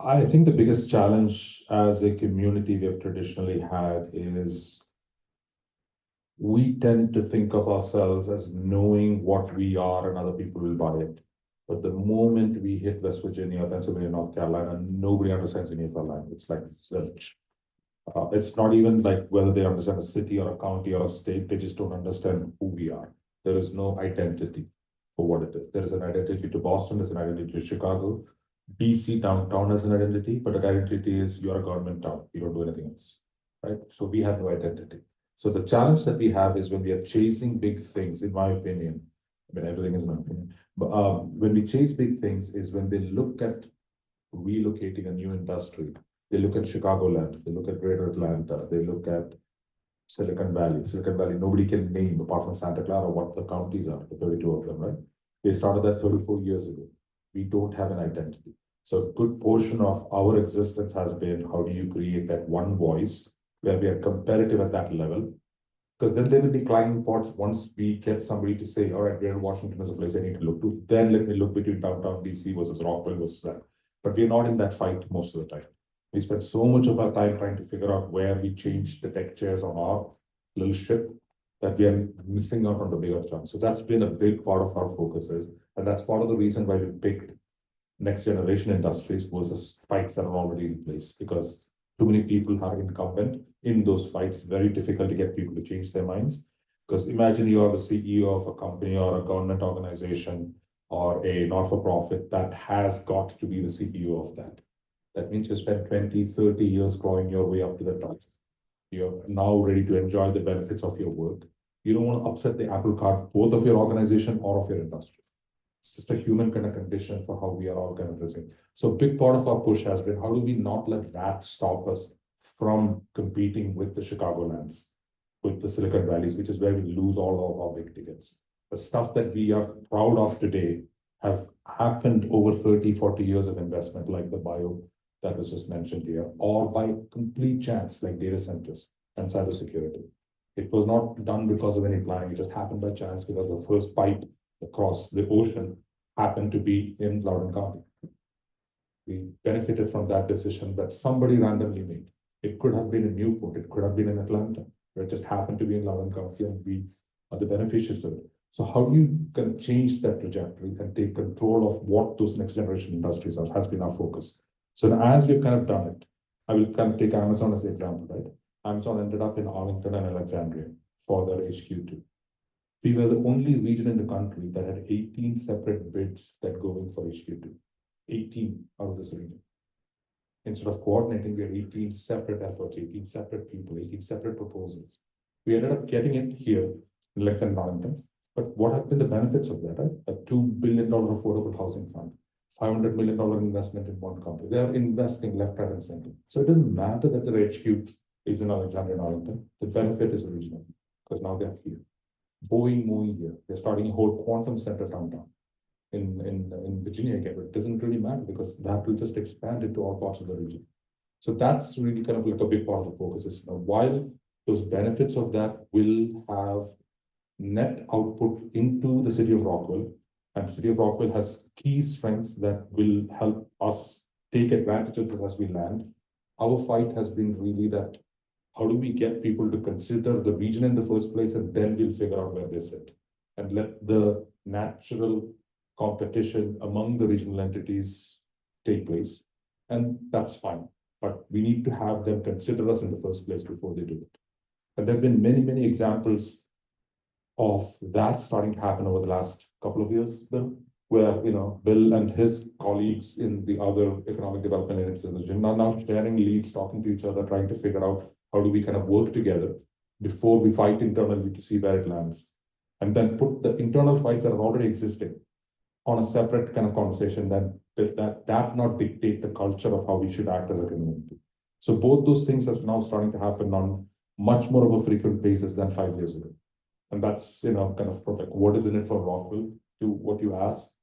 I think the biggest challenge as a community we have traditionally had is we tend to think of ourselves as knowing what we are and other people will buy it. But the moment we hit West Virginia, Pennsylvania, North Carolina, nobody understands any of our language. It's like zilch. It's not even like whether they understand a city or a county or a state, they just don't understand who we are. There is no identity for what it is. There is an identity to Boston, there's an identity to Chicago. DC downtown has an identity, but the identity is you're a government town, you don't do anything else, right? So we have no identity. So the challenge that we have is when we are chasing big things, in my opinion, I mean, everything is my opinion, but when we chase big things is when they look at relocating a new industry, they look at Chicagoland, they look at Greater Atlanta, they look at Silicon Valley. Silicon Valley, nobody can name apart from Santa Clara what the counties are, the 32 of them, right? They started that 34 years ago. We don't have an identity. So a good portion of our existence has been, how do you create that one voice where we are competitive at that level? Because then there will be climbing pots once we get somebody to say, all right, Greater Washington is a place I need to look to. Then let me look between downtown DC versus Rockville versus that. But we're not in that fight most of the time. We spend so much of our time trying to figure out where we change the deck chairs on our little ship that we are missing out on the bigger chance. So that's been a big part of our focuses. And that's part of the reason why we picked next generation industries versus fights that are already in place, because too many people are incumbent in those fights. It's very difficult to get people to change their minds. Because imagine you are the CEO of a company or a government organization or a not-for-profit that has got to be the CEO of that. That means you spend 20, 30 years growing your way up to the top. You're now ready to enjoy the benefits of your work. You don't want to upset the apple cart, both of your organization or of your industry. It's just a human kind of condition for how we are all kind of dressing. So a big part of our push has been, how do we not let that stop us from competing with the Chicagolands, with the Silicon Valleys, which is where we lose all of our big tickets. The stuff that we are proud of today have happened over 30, 40 years of investment, like the bio that was just mentioned here, or by complete chance, like data centers and cybersecurity. It was not done because of any planning. It just happened by chance because the first pipe across the ocean happened to be in Loudoun County. We benefited from that decision that somebody randomly made. It could have been in Newport, it could have been in Atlanta, but it just happened to be in Loudoun County, and we are the beneficiaries of it. So how do you can change that trajectory and take control of what those next generation industries are, has been our focus. So as we've kind of done it, I will kind of take Amazon as the example, right? Amazon ended up in Arlington and Alexandria for their HQ2. We were the only region in the country that had 18 separate bids that go in for HQ2. 18 out of this region. Instead of coordinating, we had 18 separate efforts, 18 separate people, 18 separate proposals. We ended up getting it here in Alexandria and Arlington. But what have been the benefits of that, right? A $2 billion affordable housing fund, $500 million investment in one company. They are investing left, right, and center. So it doesn't matter that their HQ is in Alexandria and Arlington. The benefit is regional because now they're here. Boeing moving here. They're starting a whole quantum center downtown in Virginia again. But it doesn't really matter because that will just expand into all parts of the region. So that's really kind of like a big part of the focus is now, while those benefits of that will have net output into the city of Rockville, and the city of Rockville has key strengths that will help us take advantage of this as we land. Our fight has been really that, how do we get people to consider the region in the first place, and then we'll figure out where they sit and let the natural competition among the regional entities take place. And that's fine, but we need to have them consider us in the first place before they do it. And there have been many, many examples of that starting to happen over the last couple of years, Bill, where, Bill and his colleagues in the other economic development agencies are now sharing leads, talking to each other, trying to figure out how do we kind of work together before we fight internally to see where it lands. And then put the internal fights that are already existing on a separate kind of conversation, that not dictate the culture of how we should act as a community. So both those things are now starting to happen on much more of a frequent basis than 5 years ago. And that's, kind of like what is in it for Rockville to what you asked.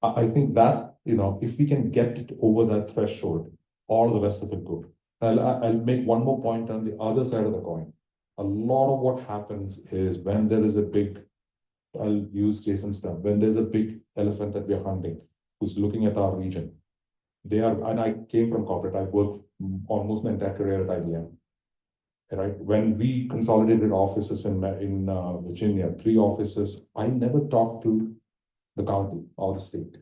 I think that, if we can get over that threshold, all the rest of it good. I'll make one more point on the other side of the coin. A lot of what happens is when there is a big I'll use Jason's term, when there's a big elephant that we're hunting, who's looking at our region. And I came from corporate, I worked almost my entire career at IBM. Right, when we consolidated offices in Virginia, 3 offices, I never talked to the county or the state.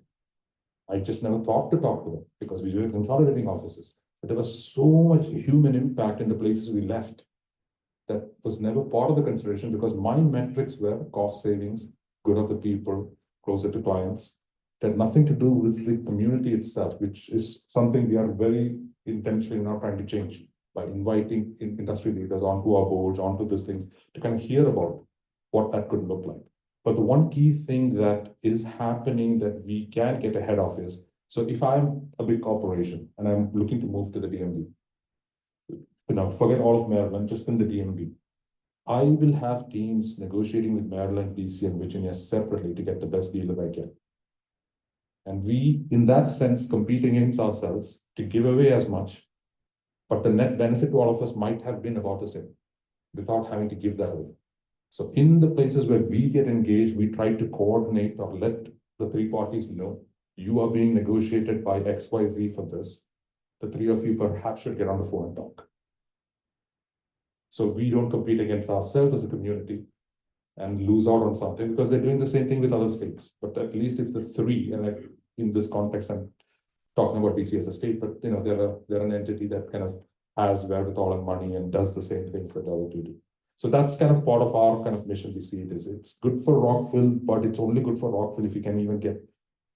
I just never thought to talk to them because we were consolidating offices. But there was so much human impact in the places we left that was never part of the consideration because my metrics were cost savings, good of the people, closer to clients. It had nothing to do with the community itself, which is something we are very intentionally now trying to change by inviting industry leaders onto our boards, onto these things, to kind of hear about what that could look like. But the one key thing that is happening that we can get ahead of is, so if I'm a big corporation and I'm looking to move to the DMV, forget all of Maryland, just in the DMV, I will have teams negotiating with Maryland, DC, and Virginia separately to get the best deal that I can. And we, in that sense, competing against ourselves to give away as much, but the net benefit to all of us might have been about the same without having to give that away. So in the places where we get engaged, we try to coordinate or let the 3 parties know, you are being negotiated by XYZ for this. The 3 of you perhaps should get on the phone and talk. So we don't compete against ourselves as a community and lose out on something because they're doing the same thing with other states. But at least if the 3, and like in this context, I'm talking about DC as a state, but they're an entity that kind of has wherewithal and money and does the same things that the other 2 do. So that's kind of part of our kind of mission. We see it is it's good for Rockville, but it's only good for Rockville if you can even get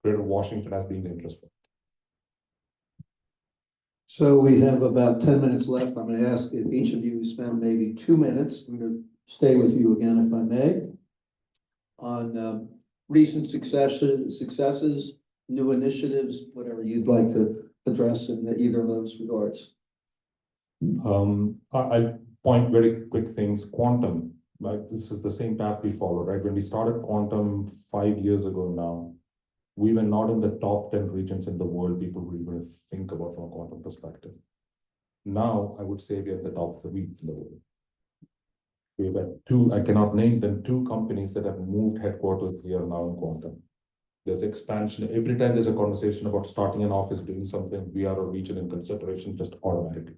Greater Washington as being the interest point. So we have about 10 minutes left. I'm going to ask if each of you spend maybe 2 minutes. I'm going to stay with you again, if I may, on recent successes, new initiatives, whatever you'd like to address in either of those regards. I'll point very quick things. Quantum, like this is the same path we followed, right? When we started Quantum 5 years ago now, we were not in the top 10 regions in the world people would even think about from a quantum perspective. Now, I would say we're in the top 3 in the world. We've had 2, I cannot name them, 2 companies that have moved headquarters here now in quantum. There's expansion. Every time there's a conversation about starting an office, doing something, we are a region in consideration just automatically.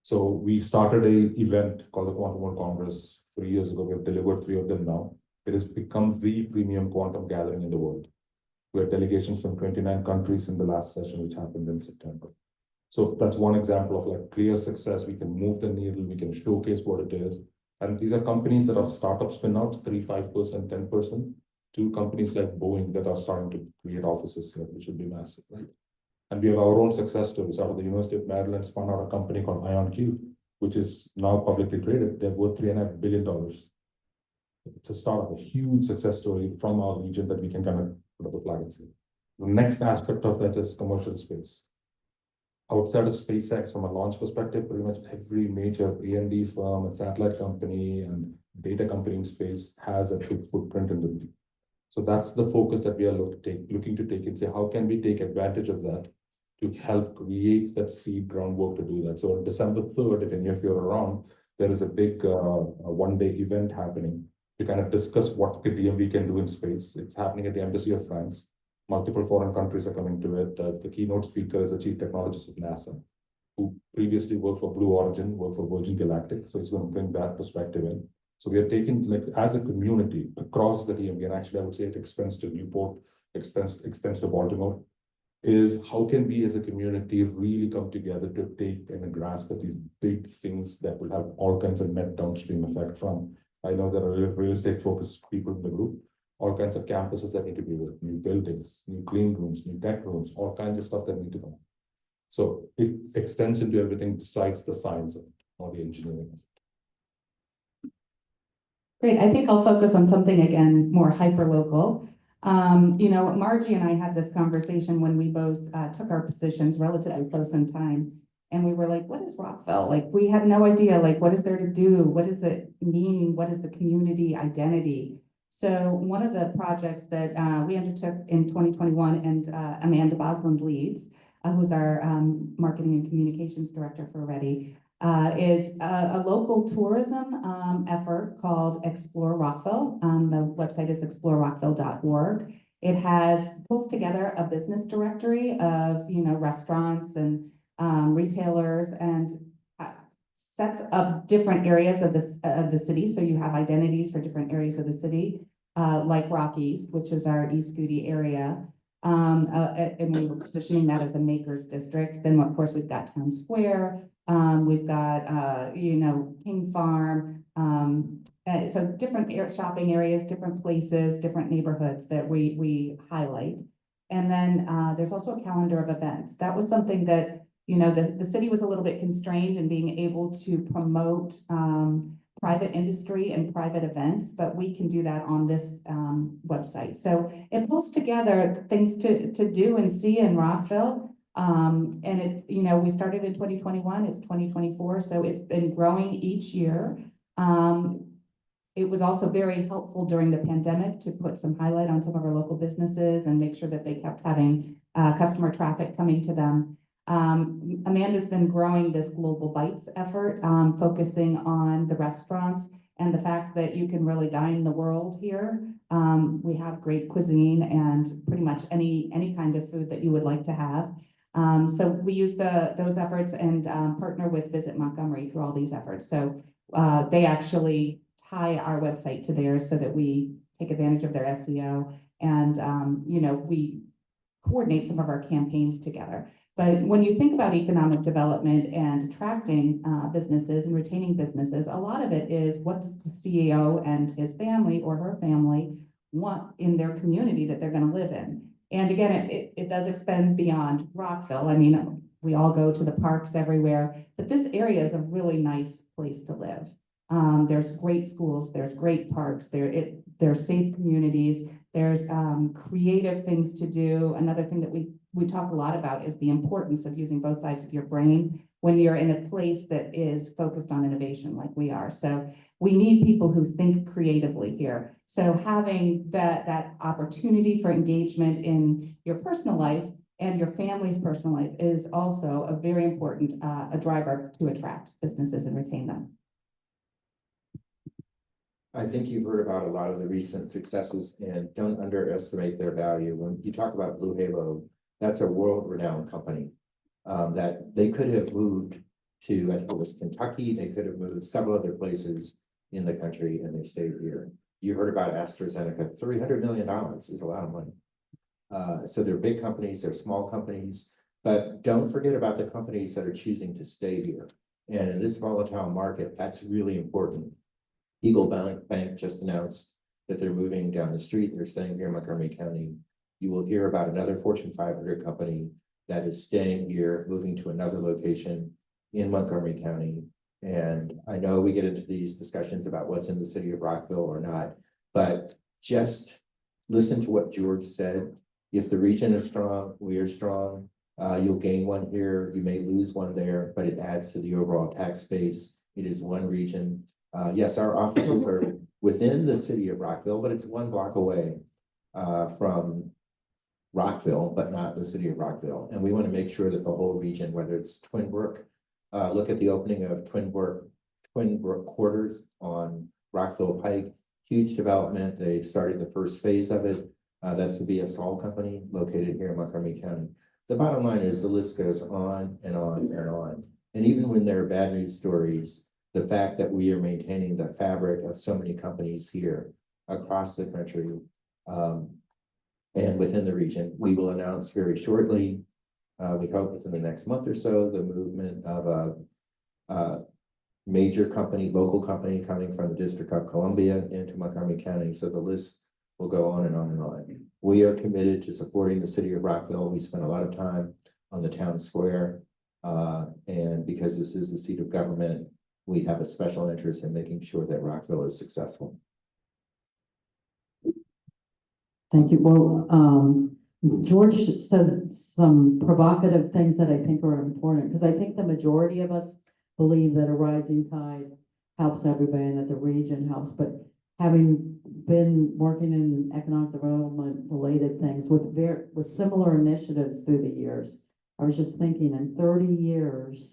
So we started an event called the Quantum World Congress 3 years ago. We have delivered 3 of them now. It has become the premium quantum gathering in the world. We had delegations from 29 countries in the last session, which happened in September. So that's one example of like clear success. We can move the needle, we can showcase what it is. And these are companies that are startup spin-outs, 3%, 5%, 10%, to companies like Boeing that are starting to create offices here, which would be massive, right? And we have our own success stories. Out of the University of Maryland spun out a company called IonQ, which is now publicly traded. They're worth $3.5 billion. It's a startup, a huge success story from our region that we can kind of put up a flag and say. The next aspect of that is commercial space. Outside of SpaceX, from a launch perspective, pretty much every major A&D firm and satellite company and data company in space has a big footprint in the region. So that's the focus that we are looking to take and say, how can we take advantage of that to help create that seed groundwork to do that? So on December 3rd, if any of you are around, there is a big one-day event happening to kind of discuss what the DMV can do in space. It's happening at the Embassy of France. Multiple foreign countries are coming to it. The keynote speaker is the chief technologist of NASA, who previously worked for Blue Origin, worked for Virgin Galactic. So it's going to bring that perspective in. So we are taking, like, as a community across the DMV, and actually I would say it extends to Newport, extends to Baltimore, is how can we as a community really come together to take and grasp at these big things that will have all kinds of net downstream effect from. I know there are real estate focused people in the group, all kinds of campuses that need to be built, new buildings, new clean rooms, new tech rooms, all kinds of stuff that need to come. So it extends into everything besides the science of it or the engineering of it. Great. I think I'll focus on something again, more hyper-local. Margie and I had this conversation when we both took our positions relatively close in time. And we were like, what is Rockville? Like, we had no idea, like, what is there to do? What does it mean? What is the community identity? So one of the projects that we undertook in 2021 and Amanda Bosland leads, who's our marketing and communications director for Ready, is a local tourism effort called Explore Rockville. The website is explorerockville.org. It pulls together a business directory of, restaurants and retailers, and sets up different areas of the city. So you have identities for different areas of the city, like Rock East, which is our East Goody area. And we were positioning that as a makers district. Then, of course, we've got Town Square. We've got, King Farm. So different shopping areas, different places, different neighborhoods that we highlight. And then there's also a calendar of events. That was something that, the city was a little bit constrained in being able to promote private industry and private events, but we can do that on this website. So it pulls together things to do and see in Rockville. And it, we started in 2021, it's 2024, so it's been growing each year. It was also very helpful during the pandemic to put some highlight on some of our local businesses and make sure that they kept having customer traffic coming to them. Amanda's been growing this Global Bites effort, focusing on the restaurants and the fact that you can really dine the world here. We have great cuisine and pretty much any kind of food that you would like to have. So we use those efforts and partner with Visit Montgomery through all these efforts. So they actually tie our website to theirs so that we take advantage of their SEO, and we coordinate some of our campaigns together. But when you think about economic development and attracting businesses and retaining businesses, a lot of it is, what does the CEO and his family or her family want in their community that they're going to live in? And again, it does expand beyond Rockville. I mean, we all go to the parks everywhere, but this area is a really nice place to live. There's great schools, there's great parks, there's safe communities, there's creative things to do. Another thing that we talk a lot about is the importance of using both sides of your brain when you're in a place that is focused on innovation like we are. So we need people who think creatively here. So having that opportunity for engagement in your personal life and your family's personal life is also a very important a driver to attract businesses and retain them. I think you've heard about a lot of the recent successes, and don't underestimate their value. When you talk about Blue Halo, that's a world-renowned company that they could have moved to, I think it was Kentucky, they could have moved several other places in the country, and they stayed here. You heard about AstraZeneca, $300 million is a lot of money. So they're big companies, they're small companies, but don't forget about the companies that are choosing to stay here. And in this volatile market, that's really important. Eagle Bank just announced that they're moving down the street. They're staying here in Montgomery County. You will hear about another Fortune 500 company that is staying here, moving to another location in Montgomery County. And I know we get into these discussions about what's in the city of Rockville or not, but just listen to what George said. If the region is strong, we are strong. You'll gain one here, you may lose one there, but it adds to the overall tax base. It is one region. Yes, our offices are within the city of Rockville, but it's 1 block away from Rockville, but not the city of Rockville. And we want to make sure that the whole region, whether it's Twin Brook, look at the opening of Twin Brook quarters on Rockville Pike, huge development. They've started the first phase of it. That's the BS Hall company located here in Montgomery County. The bottom line is the list goes on and on and on. And even when there are bad news stories, the fact that we are maintaining the fabric of so many companies here across the country and within the region, we will announce very shortly, we hope within the next month or so, the movement of a major company, local company coming from the District of Columbia into Montgomery County. So the list will go on and on and on. We are committed to supporting the city of Rockville. We spend a lot of time on the town square. And because this is the seat of government, we have a special interest in making sure that Rockville is successful. Thank you. Well, George says some provocative things that I think are important, because I think the majority of us believe that a rising tide helps everybody and that the region helps. But having been working in economic development related things with similar initiatives through the years, I was just thinking in 30 years,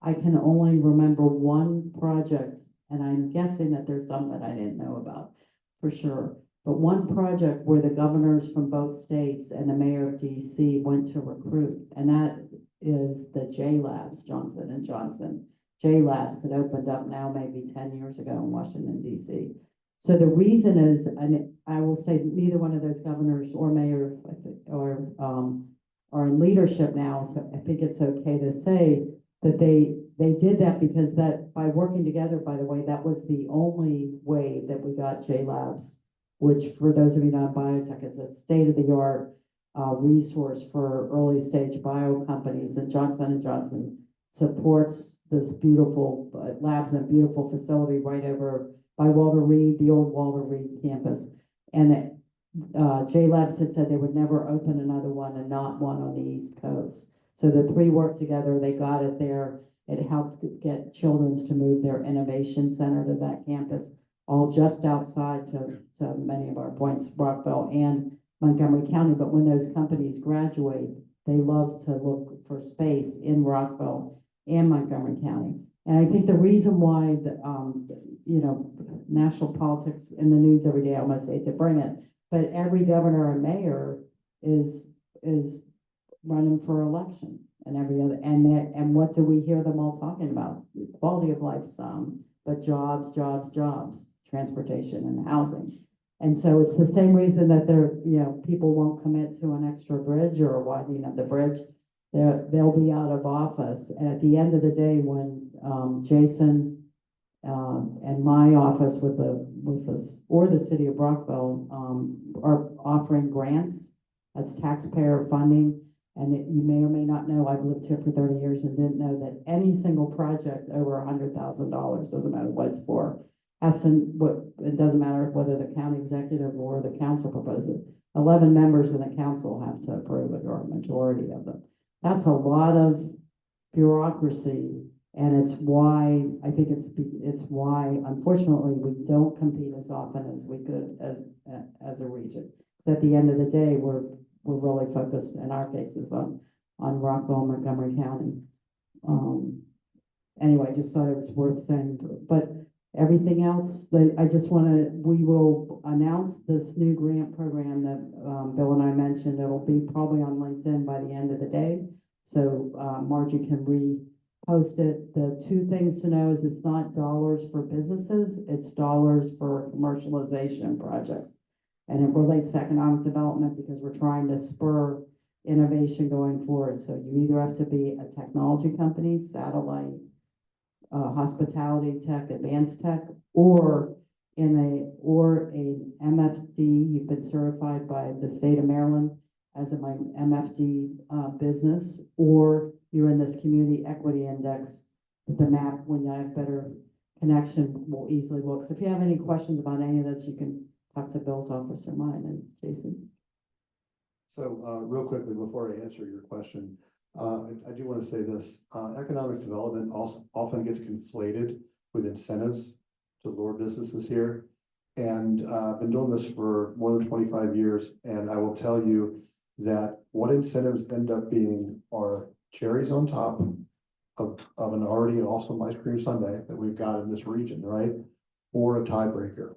I can only remember one project, and I'm guessing that there's some that I didn't know about for sure. But one project where the governors from both states and the mayor of DC went to recruit, and that is the J Labs, Johnson and Johnson. J Labs had opened up now maybe 10 years ago in Washington DC. So the reason is, and I will say neither one of those governors or mayor are in leadership now, so I think it's okay to say that they did that because that by working together, by the way, that was the only way that we got J Labs, which for those of you not in biotech, it's a state-of-the-art resource for early stage bio companies, and Johnson & Johnson supports this beautiful labs and beautiful facility right over by Walter Reed, the old Walter Reed campus. And J Labs had said they would never open another one and not one on the East Coast. So the three worked together, they got it there. It helped get Children's to move their innovation center to that campus, all just outside to many of our points, Rockville and Montgomery County. But when those companies graduate, they love to look for space in Rockville and Montgomery County. And I think the reason why national politics in the news every day, I must say to bring it, but every governor and mayor is running for election, and every other, and what do we hear them all talking about? Quality of life, some, but jobs, transportation and housing. And so it's the same reason that people won't commit to an extra bridge or a widening of the bridge. They'll be out of office. And at the end of the day, when Jason and my office with us or the city of Rockville are offering grants, that's taxpayer funding. And you may or may not know, I've lived here for 30 years and didn't know that any single project over $100,000, doesn't matter what it's for, it doesn't matter whether the county executive or the council proposes it. 11 members in the council have to approve it, or a majority of them. That's a lot of bureaucracy, and it's why I think it's why unfortunately we don't compete as often as we could as a region. Because at the end of the day, we're really focused in our cases on Rockville, Montgomery County. Anyway, I just thought it was worth saying, but everything else, we will announce this new grant program that Bill and I mentioned. It'll be probably on LinkedIn by the end of the day. So Margie can repost it. The two things to know is it's not dollars for businesses, it's dollars for commercialization projects. And it relates to economic development because we're trying to spur innovation going forward. So you either have to be a technology company, satellite, hospitality tech, advanced tech, or an MFD. You've been certified by the state of Maryland as a MFD business, or you're in this community equity index. The map, when you have better connection, will easily look. So if you have any questions about any of this, you can talk to Bill's office or mine and Jason. So real quickly, before I answer your question, I do want to say this, economic development also often gets conflated with incentives to lure businesses here. And I've been doing this for more than 25 years. And I will tell you that what incentives end up being are cherries on top of an already awesome ice cream sundae that we've got in this region, right? Or a tiebreaker.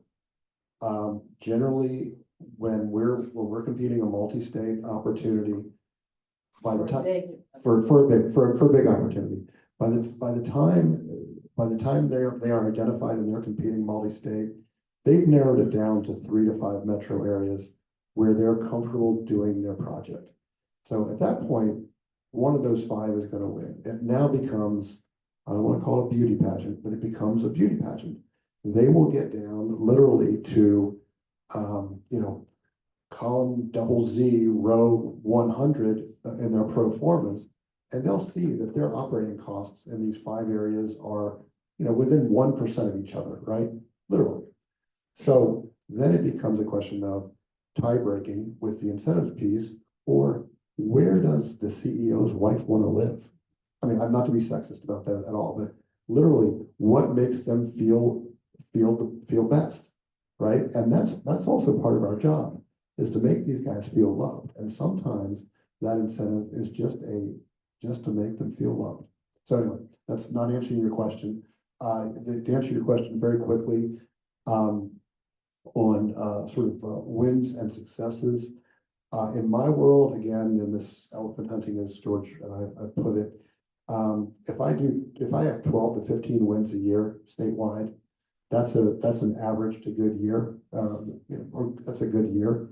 Generally, when we're competing a multi-state opportunity, by the time for a big opportunity, by the time they are identified and they're competing multi-state, they've narrowed it down to 3 to 5 metro areas where they're comfortable doing their project. So at that point, one of those 5 is going to win. It now becomes, I don't want to call it a beauty pageant, but it becomes a beauty pageant. They will get down literally to, column ZZ, row 100 in their pro formas, and they'll see that their operating costs in these 5 areas are, within 1% of each other, right? Literally. So then it becomes a question of tie breaking with the incentives piece, or where does the CEO's wife want to live? I mean, I'm not to be sexist about that at all, but literally, what makes them feel best, right? And that's also part of our job, is to make these guys feel loved. And sometimes that incentive is just to make them feel loved. So anyway, that's not answering your question. To answer your question very quickly, on sort of wins and successes. In my world, again, in this elephant hunting, as George and I put it, if I have 12 to 15 wins a year statewide, that's an average to good year. That's a good year.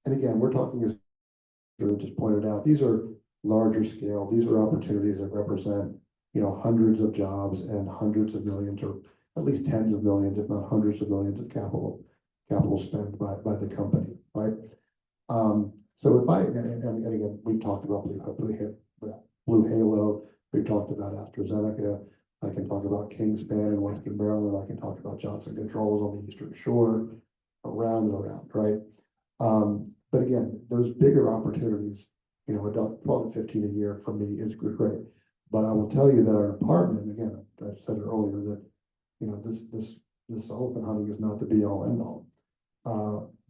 And again, we're talking, as George just pointed out, these are larger scale. These are opportunities that represent, hundreds of jobs and hundreds of millions, or at least tens of millions, if not hundreds of millions of capital spent by the company, right? So if and again, we've talked about Blue Halo, we've talked about AstraZeneca, I can talk about Kingspan in Western Maryland, I can talk about Johnson Controls on the Eastern Shore, around and around, right? But again, those bigger opportunities, 12 to 15 a year for me is great. But I will tell you that our department, again, I said it earlier, that, this elephant hunting is not the be all end all.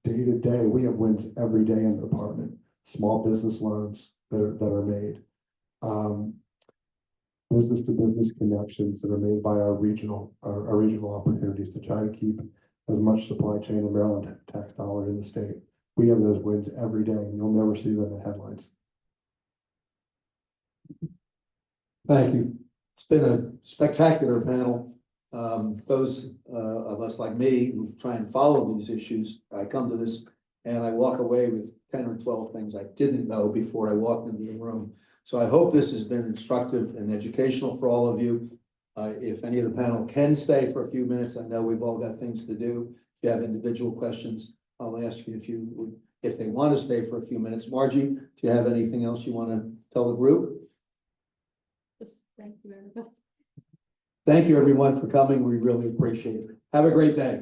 Day to day, we have wins every day in the department, small business loans that are made. Business to business connections that are made by our regional opportunities to try to keep as much supply chain in Maryland tax dollar in the state. We have those wins every day, and you'll never see them in headlines. Thank you. It's been a spectacular panel. Those of us like me who try and follow these issues, I come to this and I walk away with 10 or 12 things I didn't know before I walked into the room. So I hope this has been instructive and educational for all of you. If any of the panel can stay for a few minutes, I know we've all got things to do. If you have individual questions, I'll ask you if they want to stay for a few minutes. Margie, do you have anything else you want to tell the group? Thank you, everybody. Thank you, everyone, for coming. We really appreciate it. Have a great day.